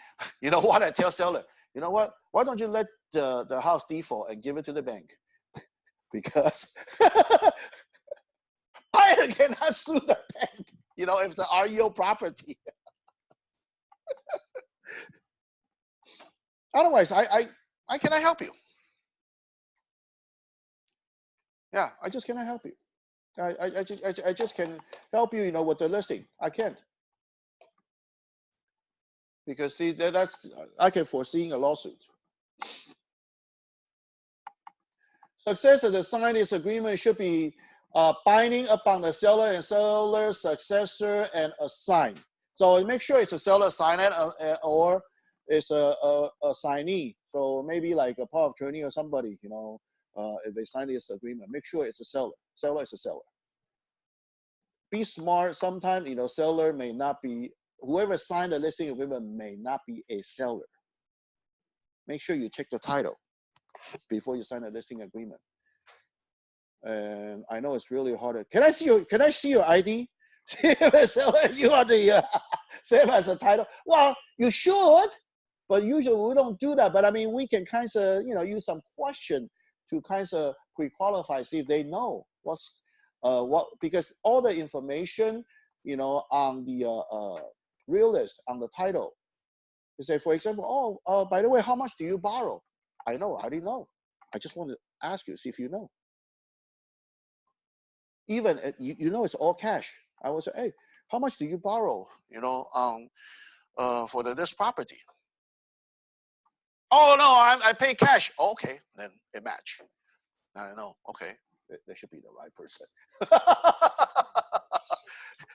B: what I tell seller, you know what? Why don't you let the house default and give it to the bank? Because buyer cannot sue the bank, if the REO property. Otherwise, I cannot help you. Yeah, I just cannot help you. I just can help you, with the listing. I can't. Because see, I can foresee a lawsuit. Success of the signed this agreement should be binding upon the seller and seller's successor and assigned. So make sure it's a seller sign it or it's a signee. So maybe like a power of attorney or somebody, if they sign this agreement, make sure it's a seller. Seller is a seller. Be smart. Sometimes, seller may not be, whoever signed the listing agreement may not be a seller. Make sure you check the title before you sign a listing agreement. And I know it's really hard. Can I see your ID? You are the same as a title. Well, you should, but usually we don't do that. But I mean, we can kind of, use some question to kind of pre-qualify, see if they know because all the information, on the real list, on the title, You say, for example, oh, by the way, how much do you borrow? I didn't know. I just want to ask you, see if you know. Even, you know, it's all cash. I will say, hey, how much do you borrow, you know, for this property? Oh, no, I pay cash. Oh, okay, then it match. I know, okay, they should be the right person.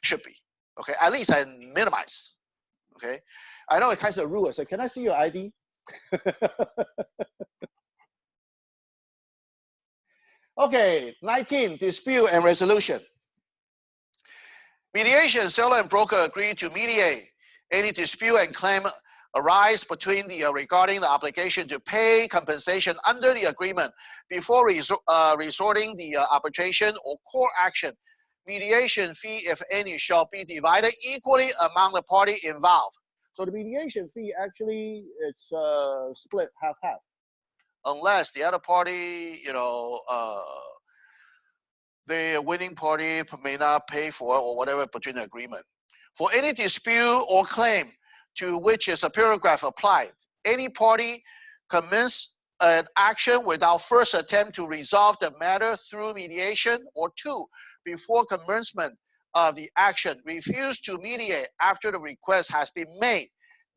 B: Should be. Okay, at least I minimize. Okay, I know it kind of rude. I said, can I see your ID? Okay, 19, dispute and resolution. Mediation, seller and broker agree to mediate any dispute and claim arise between regarding the obligation to pay compensation under the agreement before resorting the arbitration or court action. Mediation fee, if any, shall be divided equally among the party involved. So the mediation fee actually it's split half-half, unless the other party, you know, the winning party may not pay for it or whatever between the agreement. For any dispute or claim to which is a paragraph applied, any party commence an action without first attempt to resolve the matter through mediation, or 2, before commencement of the action, refuse to mediate after the request has been made,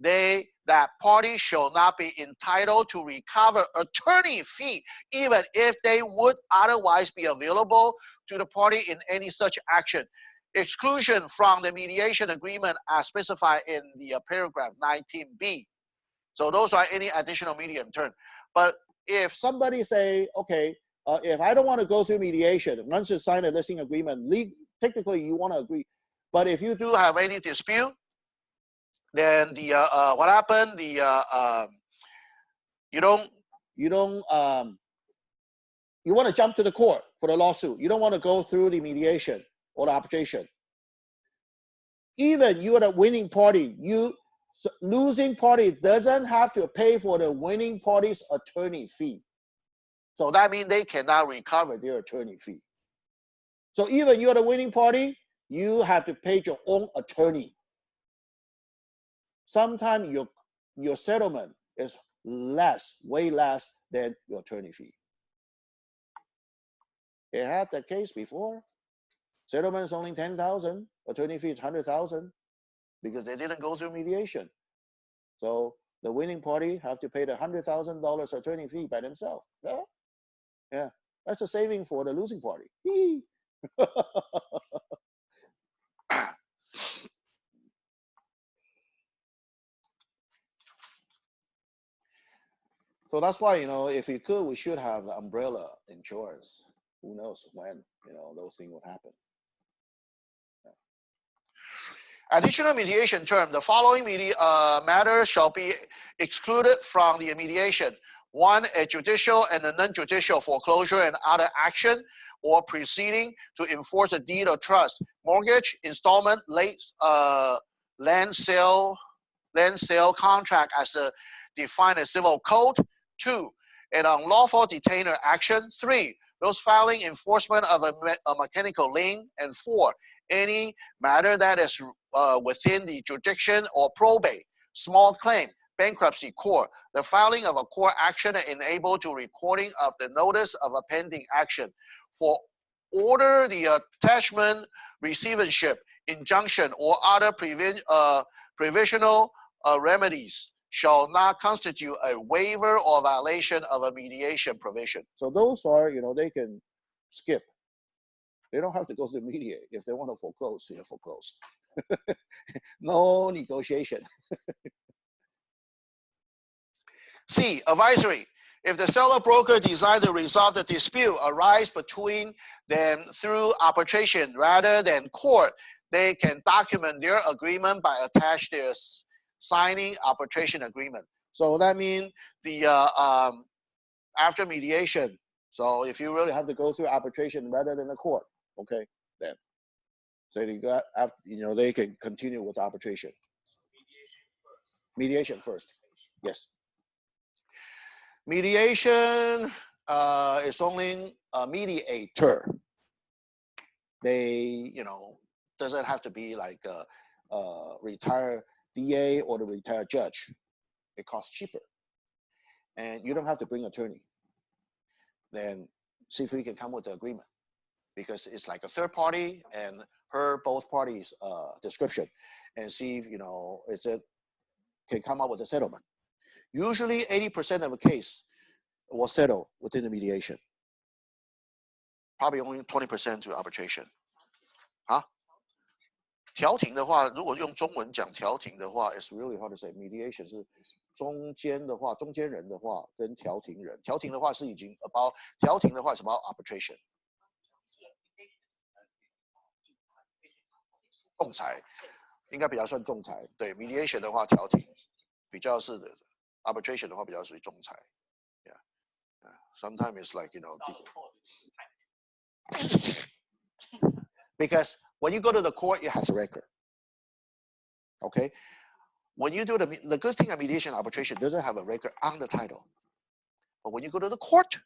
B: that party shall not be entitled to recover attorney fee, even if they would otherwise be available to the party in any such action. Exclusion from the mediation agreement as specified in the paragraph 19b. So those are any additional medium term. But if somebody say, okay, if I don't want to go through mediation, once you sign a listing agreement, technically you want to agree. But if you do have any dispute, then what happened? You want to jump to the court for the lawsuit. You don't want to go through the mediation or the arbitration. Even you are the winning party, losing party doesn't have to pay for the winning party's attorney fee. So that means they cannot recover their attorney fee. So even you're the winning party, you have to pay your own attorney. Sometimes your settlement is less, way less than your attorney fee. It had that case before. Settlement is only 10,000, attorney fee is 100,000, because they didn't go through mediation. So the winning party have to pay the $100,000 attorney fee by themselves. Yeah, yeah, that's a saving for the losing party. So that's why, you know, if we could, we should have umbrella insurance. Who knows when, you know, those things would happen. Additional mediation term. The following matters shall be excluded from the mediation. 1, a judicial and a non-judicial foreclosure and other action or proceeding to enforce a deed of trust, mortgage, installment, land sale contract as defined as civil code. 2, an unlawful detainer action. 3, those filing enforcement of a mechanical lien. And 4, any matter that is within the jurisdiction or probate, small claim, bankruptcy court, the filing of a court action enabled to recording of the notice of a pending action. For order, the attachment, receivership, injunction, or other provisional remedies shall not constitute a waiver or violation of a mediation provision. So those are, you know, they can skip. They don't have to go to mediate. If they want to foreclose, they foreclose. No negotiation. C, advisory. If the seller broker desires to resolve the dispute arise between them through arbitration rather than court, they can document their agreement by attach their signing arbitration agreement. So that means the after mediation. So if you really have to go through arbitration rather than the court, okay, then so they got after, you know, they can continue with arbitration.
E: So mediation first.
B: Mediation first. Yes. Mediation is only a mediator. They, you know, doesn't have to be like a retired DA or the retired judge. it costs cheaper. And you don't have to bring an attorney. Then see if we can come with the agreement. Because it's like a third party and both parties' description. And see if, can come up with a settlement. Usually 80% of a case will settle within the mediation. Probably only 20% to arbitration. 调停的话，如果用中文讲调停的话 ，it's really hard to say. Mediation 是中间的话，中间人的话跟调停人。调停的话是已经 about 调停的话是 about arbitration。仲裁应该比较算仲裁，对 mediation 的话调停比较是 arbitration 的话比较属于仲裁。Yeah. Sometimes it's like because when you go to the court, it has a record. Okay? When you do the good thing at mediation arbitration doesn't have a record on the title. But when you go to the court,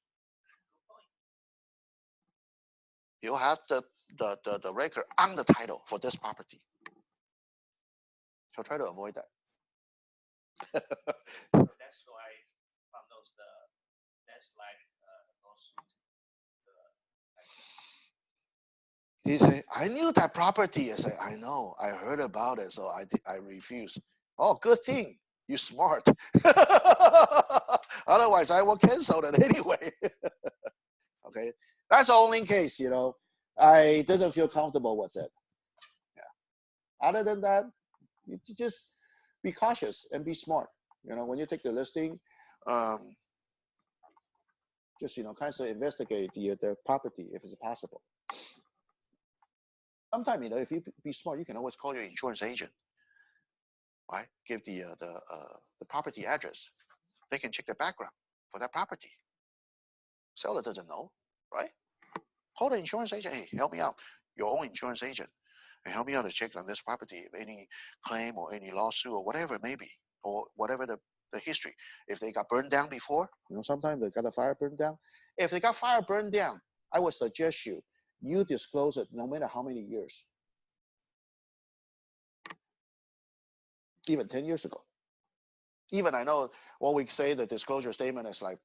B: you have the record on the title for this property. So try to avoid that.
E: So that's why from those that's like lawsuit.
B: He said, I knew that property. I said, I know. I heard about it, so I refused. Oh, good thing. You're smart. Otherwise, I will cancel it anyway. Okay? That's the only case, I didn't feel comfortable with it. Yeah. Other than that, you just be cautious and be smart. When you take the listing, just, kind of investigate the property if it's possible. Sometimes, if you be smart, you can always call your insurance agent. Right? Give the property address. They can check the background for that property. Seller doesn't know, right? Call the insurance agent. Hey, help me out. Your own insurance agent. And help me out to check on this property. If any claim or any lawsuit or whatever it may be, or whatever the history. If they got burned down before, sometimes they got a fire burned down. If they got fire burned down, I would suggest you disclose it no matter how many years. Even 10 years ago. Even I know what we say the disclosure statement is like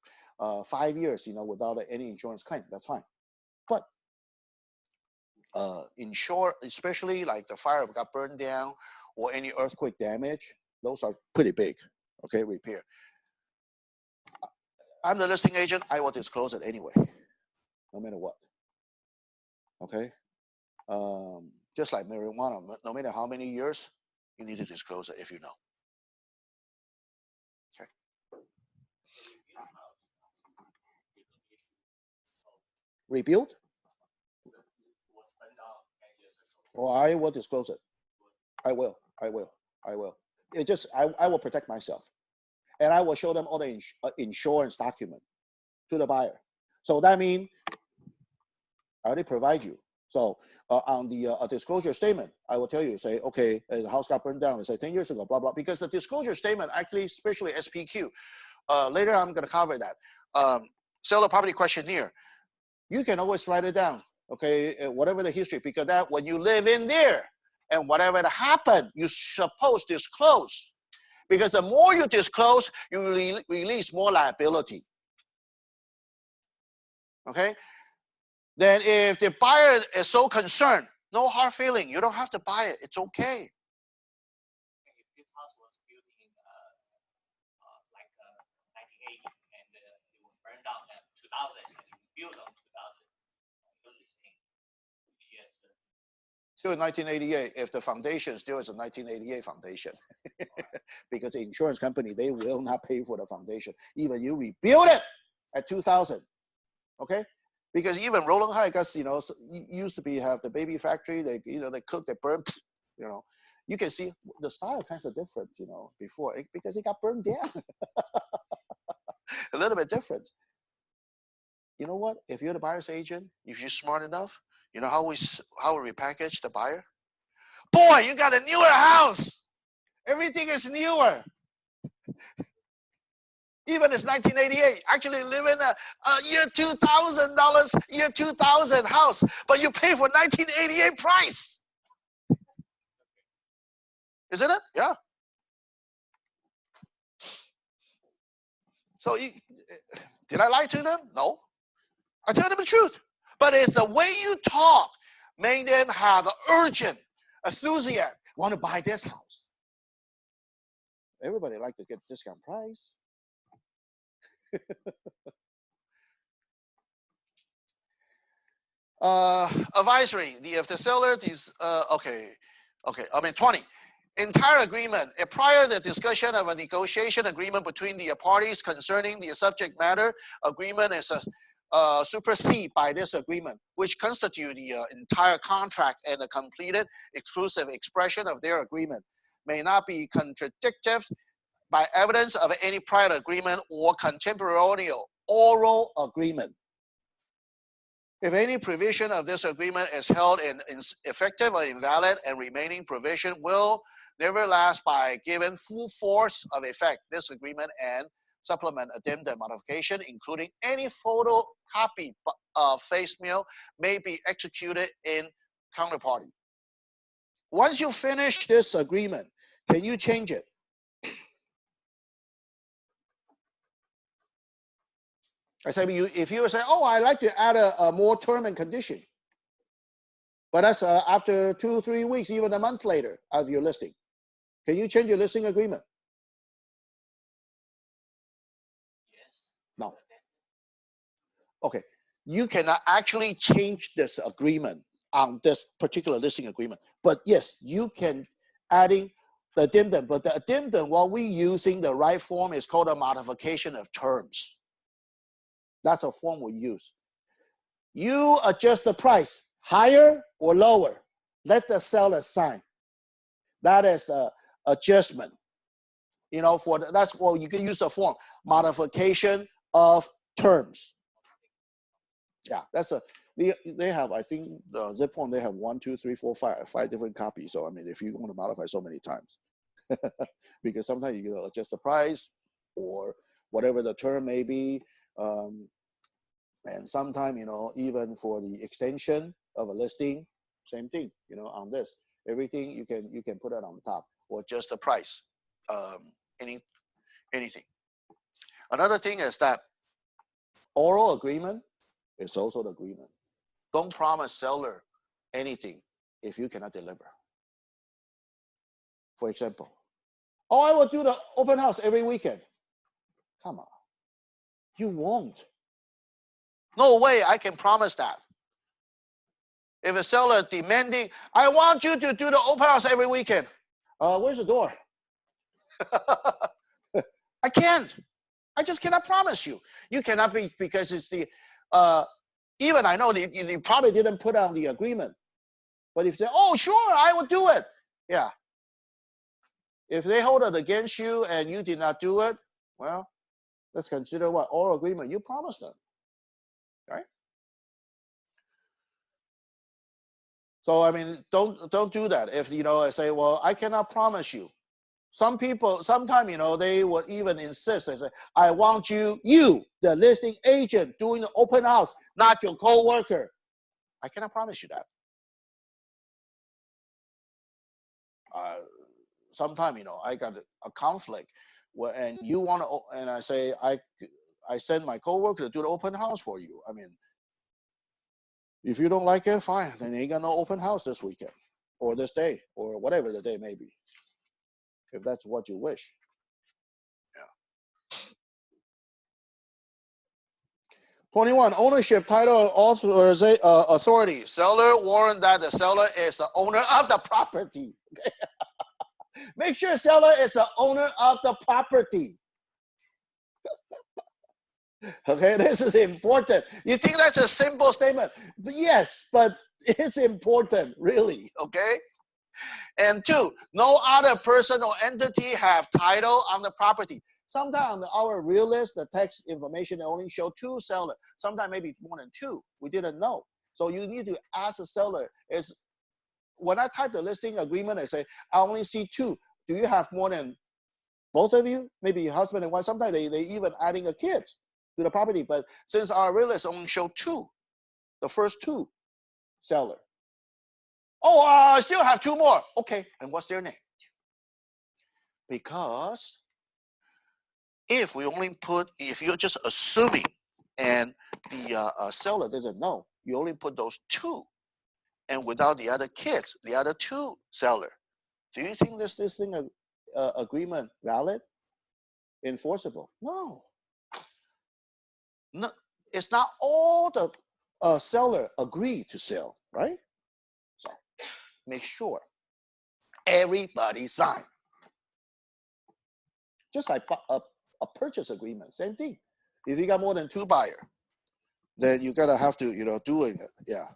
B: 5 years, without any insurance claim. That's fine. But especially like the fire got burned down or any earthquake damage, those are pretty big. Okay, repair. I'm the listing agent. I will disclose it anyway, no matter what. Okay. Just like marijuana, no matter how many years, you need to disclose it if you know. Okay. Rebuild? Oh, I will disclose it. I will. It just I will protect myself, and I will show them all the insurance document to the buyer. So that means I already provide you. So on the disclosure statement, I will tell you, say, okay, the house got burned down. They say 10 years ago, blah, blah. Because the disclosure statement, actually, especially SPQ, later I'm going to cover that. Seller property questionnaire, you can always write it down, okay, whatever the history, because that when you live in there and whatever that happened, you suppose disclose. Because the more you disclose, you release more liability. Okay? Then if the buyer is so concerned, no hard feeling. You don't have to buy it. It's okay.
E: If this house was built in like 1980 and it was burned down in 2000 and you built on 2000, you're listing which year?
B: Still in 1988, if the foundation still is a 1988 foundation. Because the insurance company, they will not pay for the foundation. Even you rebuild it at 2000. Okay? Because even Roland High, guys, used to have the baby factory. They, they cook, they burn. You can see the style kind of different, before because it got burned down. A little bit different. You know what? If you're the buyer's agent, if you're smart enough, you know how we repackage the buyer. Boy, you got a newer house. Everything is newer. Even it's 1988, actually live in a year $2,000, year 2000 house, but you pay for 1988 price. Isn't it? Yeah. So did I lie to them? No. I tell them the truth. But it's the way you talk make them have an urgent enthusiasm, want to buy this house. Everybody like to get discount price. Advisory. If the seller is okay. I mean 20. Entire agreement. Prior the discussion of a negotiation agreement between the parties concerning the subject matter agreement is superseded by this agreement, which constitute the entire contract and a completed exclusive expression of their agreement, may not be contradicted by evidence of any prior agreement or contemporaneous oral agreement. If any provision of this agreement is held ineffective or invalid, and remaining provision will nevertheless by given full force of effect, this agreement and supplement addendum modification, including any photocopy of face mail, may be executed in counterparty. Once you finish this agreement, can you change it? I say, if you say, oh, I'd like to add a more term and condition, but that's after 2 or 3 weeks, even a month later of your listing. Can you change your listing agreement?
E: Yes.
B: No. Okay. You cannot actually change this agreement on this particular listing agreement. But yes, you can adding the addendum. But the addendum, while we using the right form, is called a modification of terms. That's a form we use. You adjust the price higher or lower. Let the seller sign. That is the adjustment. You know, that's what you can use the form modification of terms. Yeah, that's they have, I think the zip form, they have 1, 2, 3, 4, 5 different copies. So I mean, if you want to modify so many times, because sometimes you adjust the price or whatever the term may be. And sometimes, you know, even for the extension of a listing, same thing, you know, on this, everything you can put it on the top or just the price, anything. Another thing is that oral agreement is also the agreement. Don't promise seller anything if you cannot deliver. For example, oh, I will do the open house every weekend. Come on, you won't. No way I can promise that. If a seller demanding, I want you to do the open house every weekend. Where's the door? I can't. I just cannot promise you. You cannot be, because it's the, even I know they probably didn't put on the agreement. But if they, oh, sure, I will do it. Yeah. If they hold it against you and you did not do it, well, let's consider what oral agreement you promised them. Right? So I mean, don't do that. If you know, I say, well, I cannot promise you. Some people, sometimes, you know, they would even insist. They say, I want you, the listing agent, doing the open house, not your co-worker. I cannot promise you that. Sometimes, you know, I got a conflict where, and you want to, and I say, I send my co-worker to do the open house for you. I mean, if you don't like it, fine. Then you ain't got no open house this weekend or this day or whatever the day may be, if that's what you wish. Yeah. 21, ownership, title, authority. Seller warrant that the seller is the owner of the property. Make sure seller is the owner of the property. Okay, this is important. You think that's a simple statement? Yes, but it's important, really, okay? And 2, no other person or entity have title on the property. Sometimes on our real list, the text information only show 2 sellers. Sometimes maybe more than 2. We didn't know. So you need to ask the seller, when I type the listing agreement, I say, I only see 2. Do you have more than both of you? Maybe husband and wife. Sometimes they even adding a kid to the property. But since our real list only show 2, the first 2 seller. Oh, I still have 2 more. Okay, and what's their name? Because If you're just assuming and the seller doesn't know, you only put those two, and without the other kids, the other two seller, do you think this listing agreement valid, enforceable? No. No, it's not all the seller agree to sell, right? So make sure everybody sign. Just like a purchase agreement, same thing. If you got more than two buyers, then you gotta have to, do it. Yeah.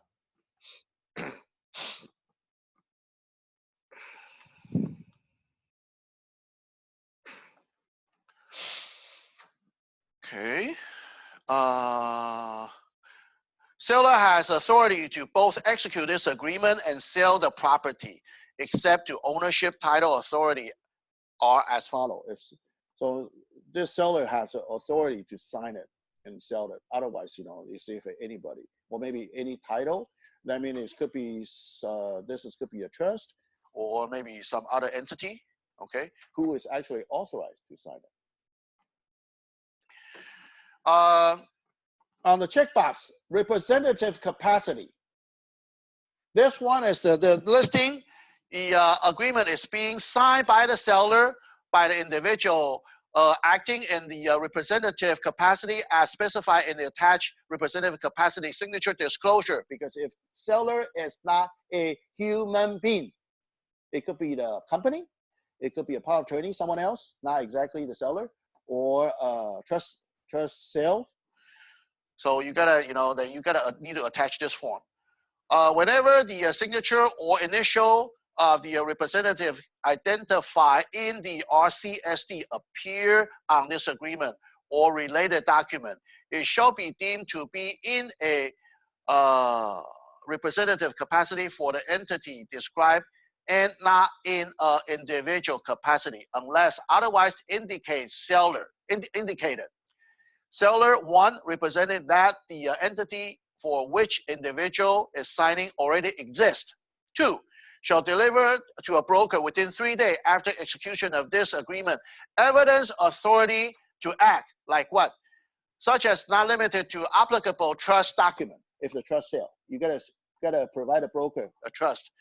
B: Okay. Seller has authority to both execute this agreement and sell the property, except to ownership, title, authority are as follow. So this seller has the authority to sign it and sell it. Otherwise, you see for anybody, or maybe any title. That means it could be could be a trust, or maybe some other entity, okay, who is actually authorized to sign it. On the checkbox, representative capacity. This one is the listing. The agreement is being signed by the seller, by the individual acting in the representative capacity as specified in the attached representative capacity signature disclosure. Because if seller is not a human being, it could be the company, it could be a power of attorney, someone else, not exactly the seller, or trust sale. So you gotta, need to attach this form. Whenever the signature or initial of the representative identified in the RCSD appear on this agreement or related document, it shall be deemed to be in a representative capacity for the entity described and not in an individual capacity unless otherwise indicated. Seller 1 represented that the entity for which individual is signing already exists. 2, shall deliver to a broker within 3 days after execution of this agreement evidence authority to act, like what? Such as not limited to applicable trust document. If the trust sale, you gotta provide a broker a trust.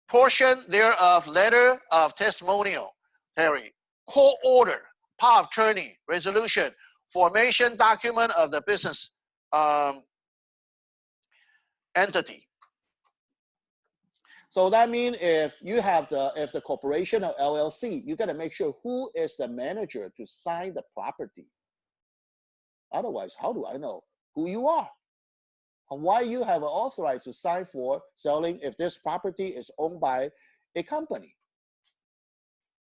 B: Portion thereof letter of testimonial, Harry, court order, power of attorney, resolution, formation document of the business entity. So that means if you have if the corporation or LLC, you got to make sure who is the manager to sign the property. Otherwise, how do I know who you are? And why you have authorized to sign for selling if this property is owned by a company?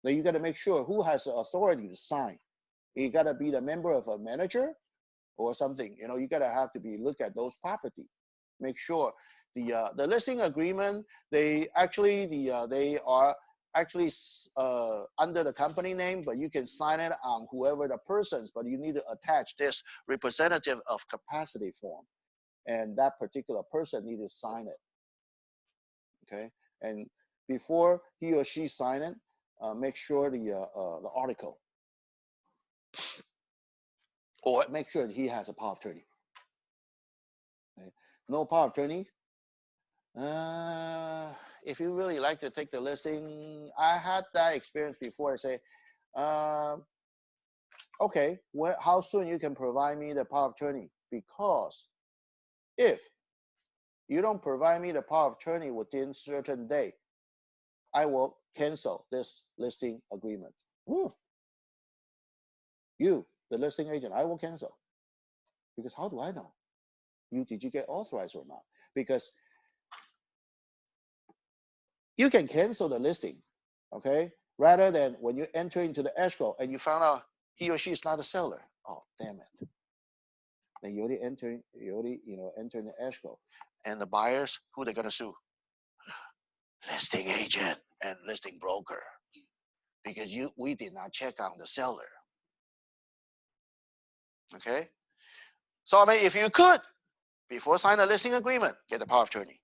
B: Then you got to make sure who has the authority to sign. You got to be the member of a manager or something. You got to have to look at those property. Make sure the listing agreement, they are actually under the company name, but you can sign it on whoever the persons, but you need to attach this representative of capacity form, and that particular person need to sign it. Okay, and before he or she sign it, make sure the article, or make sure that he has a power of attorney. Okay. No power of attorney. If you really like to take the listing, I had that experience before. I say, okay, how soon you can provide me the power of attorney? Because if you don't provide me the power of attorney within certain day, I will cancel this listing agreement. Ooh. You, the listing agent, I will cancel. Because how do I know? Did you get authorized or not? Because you can cancel the listing, okay? Rather than when you enter into the escrow and you found out he or she is not a seller. Oh, damn it. Then you already enter the escrow. And the buyers, who they're gonna sue? Listing agent and listing broker. Because we did not check on the seller. Okay? So if you could, before signing a listing agreement, get the power of attorney.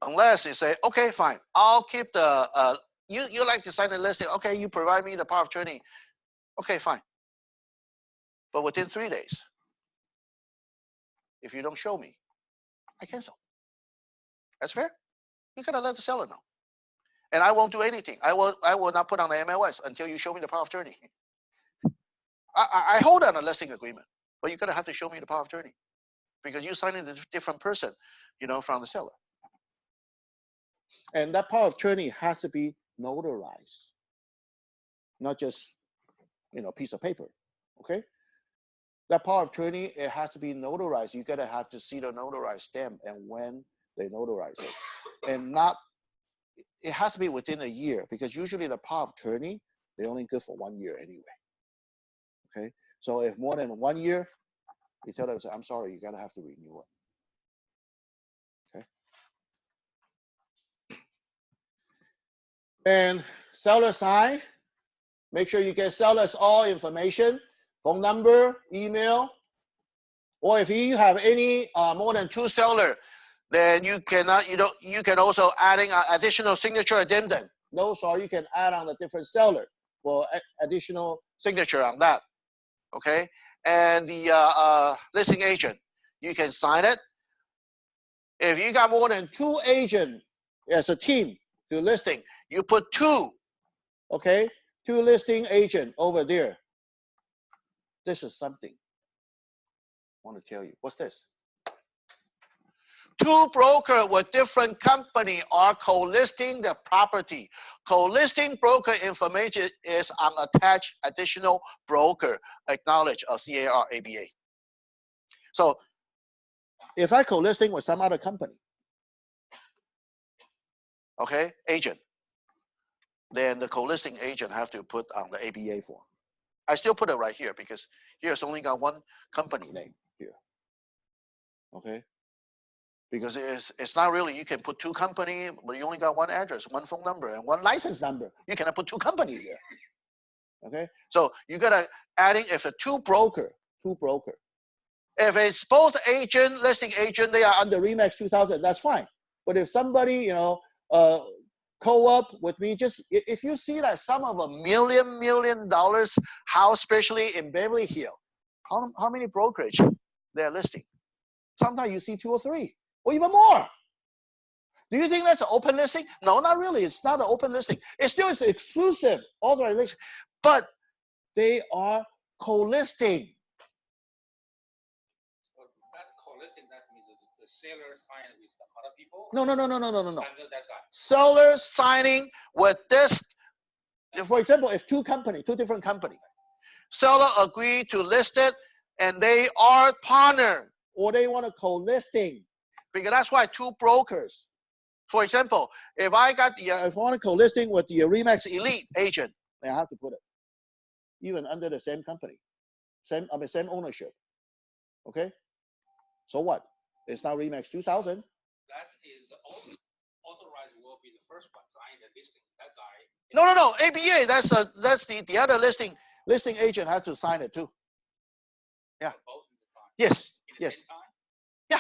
B: Unless you say, okay, fine, I'll keep the you like to sign the listing. Okay, you provide me the power of attorney. Okay, fine. But within 3 days, if you don't show me, I cancel. That's fair. You gotta let the seller know. And I won't do anything. I will not put on the MLS until you show me the power of attorney. I hold on a listing agreement, but you're gonna have to show me the power of attorney because you're signing a different person, from the seller. And that power of attorney has to be notarized, not just piece of paper. Okay. That power of attorney, it has to be notarized. You gotta have to see the notarized stamp and when they notarize it, and it has to be within a year because usually the power of attorney, they're only good for 1 year anyway. Okay, so if more than 1 year, you tell them, I'm sorry, you gotta have to renew it. Okay. And seller sign, make sure you get sellers all information, phone number, email, or if you have any more than 2 sellers, then you can also adding an additional signature addendum. Those are you can add on a different seller for additional signature on that. Okay, and the listing agent, you can sign it. If you got more than 2 agents as a team to listing, you put 2. Okay, 2 listing agent over there. This is something I want to tell you. What's this? 2 brokers with different company are co-listing the property. Co-listing broker information is on attached additional broker acknowledged of CAR ABA. So if I co-listing with some other company, okay, agent, then the co-listing agent have to put on the ABA form. I still put it right here because here's only got 1 company name here. Okay. Because it's not really, you can put 2 company, but you only got 1 address, 1 phone number, and 1 license number. You cannot put 2 company here. Okay, so you gotta adding if a 2 broker. If it's both agent, listing agent, they are under RE/MAX 2000, that's fine. But if somebody, co-op with me, just if you see that some of $1 million house, especially in Beverly Hills, how many brokerage they're listing? Sometimes you see 2 or 3. Or even more. Do you think that's an open listing? No, not really. It's not an open listing. It still is exclusive authorized listing, but they are co-listing.
A: So that co-listing, that means the seller sign with the other people?
B: No.
A: Under that guy.
B: Seller signing with this. For example, if 2 different companies, seller agree to list it, and they are partner, or they want to co-listing. Because that's why 2 brokers. For example, if I want to co-listing with the RE/MAX Elite agent, then I have to put it. Even under the same company, same ownership. Okay. So what? It's not RE/MAX 2000.
A: That is the authorized will be the first one signing the listing. That guy.
B: No. ABA. That's the other listing agent has to sign it too. Yeah. Yes. Yes. Yeah.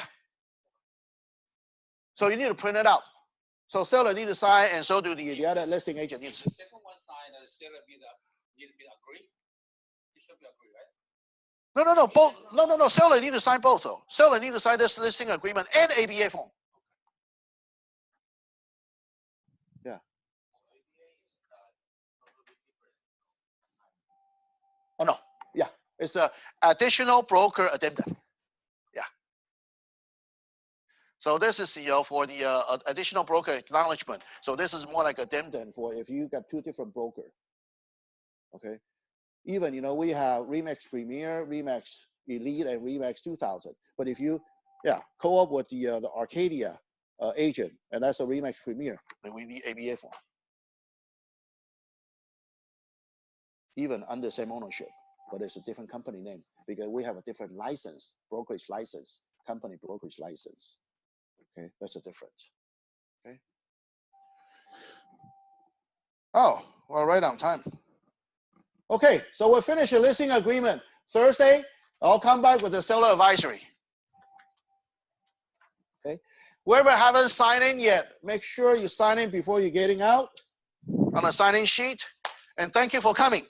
B: So you need to print it out. So seller need to sign, and so do the other listing agent needs.
A: The second one signed, the seller need to be agree. It should be agree, right?
B: No. Both. No. Seller need to sign both though. Seller need to sign this listing agreement and ABA form. Yeah. Oh no. Yeah. It's a additional broker addendum. Yeah. So this is for the additional broker acknowledgement. So this is more like addendum for if you got 2 different brokers. Okay. Even we have RE/MAX Premier, RE/MAX Elite, and RE/MAX 2000. But if you co-op with the Arcadia agent, and that's a RE/MAX Premier, then we need ABA form. Even under the same ownership, but it's a different company name because we have a different license, brokerage license, company brokerage license. Okay, that's a difference. Okay. Oh, well, right on time. Okay, so we'll finish the listing agreement. Thursday, I'll come back with the seller advisory. Okay. Whoever haven't signed in yet, make sure you sign in before you're getting out. on a sign-in sheet. And thank you for coming.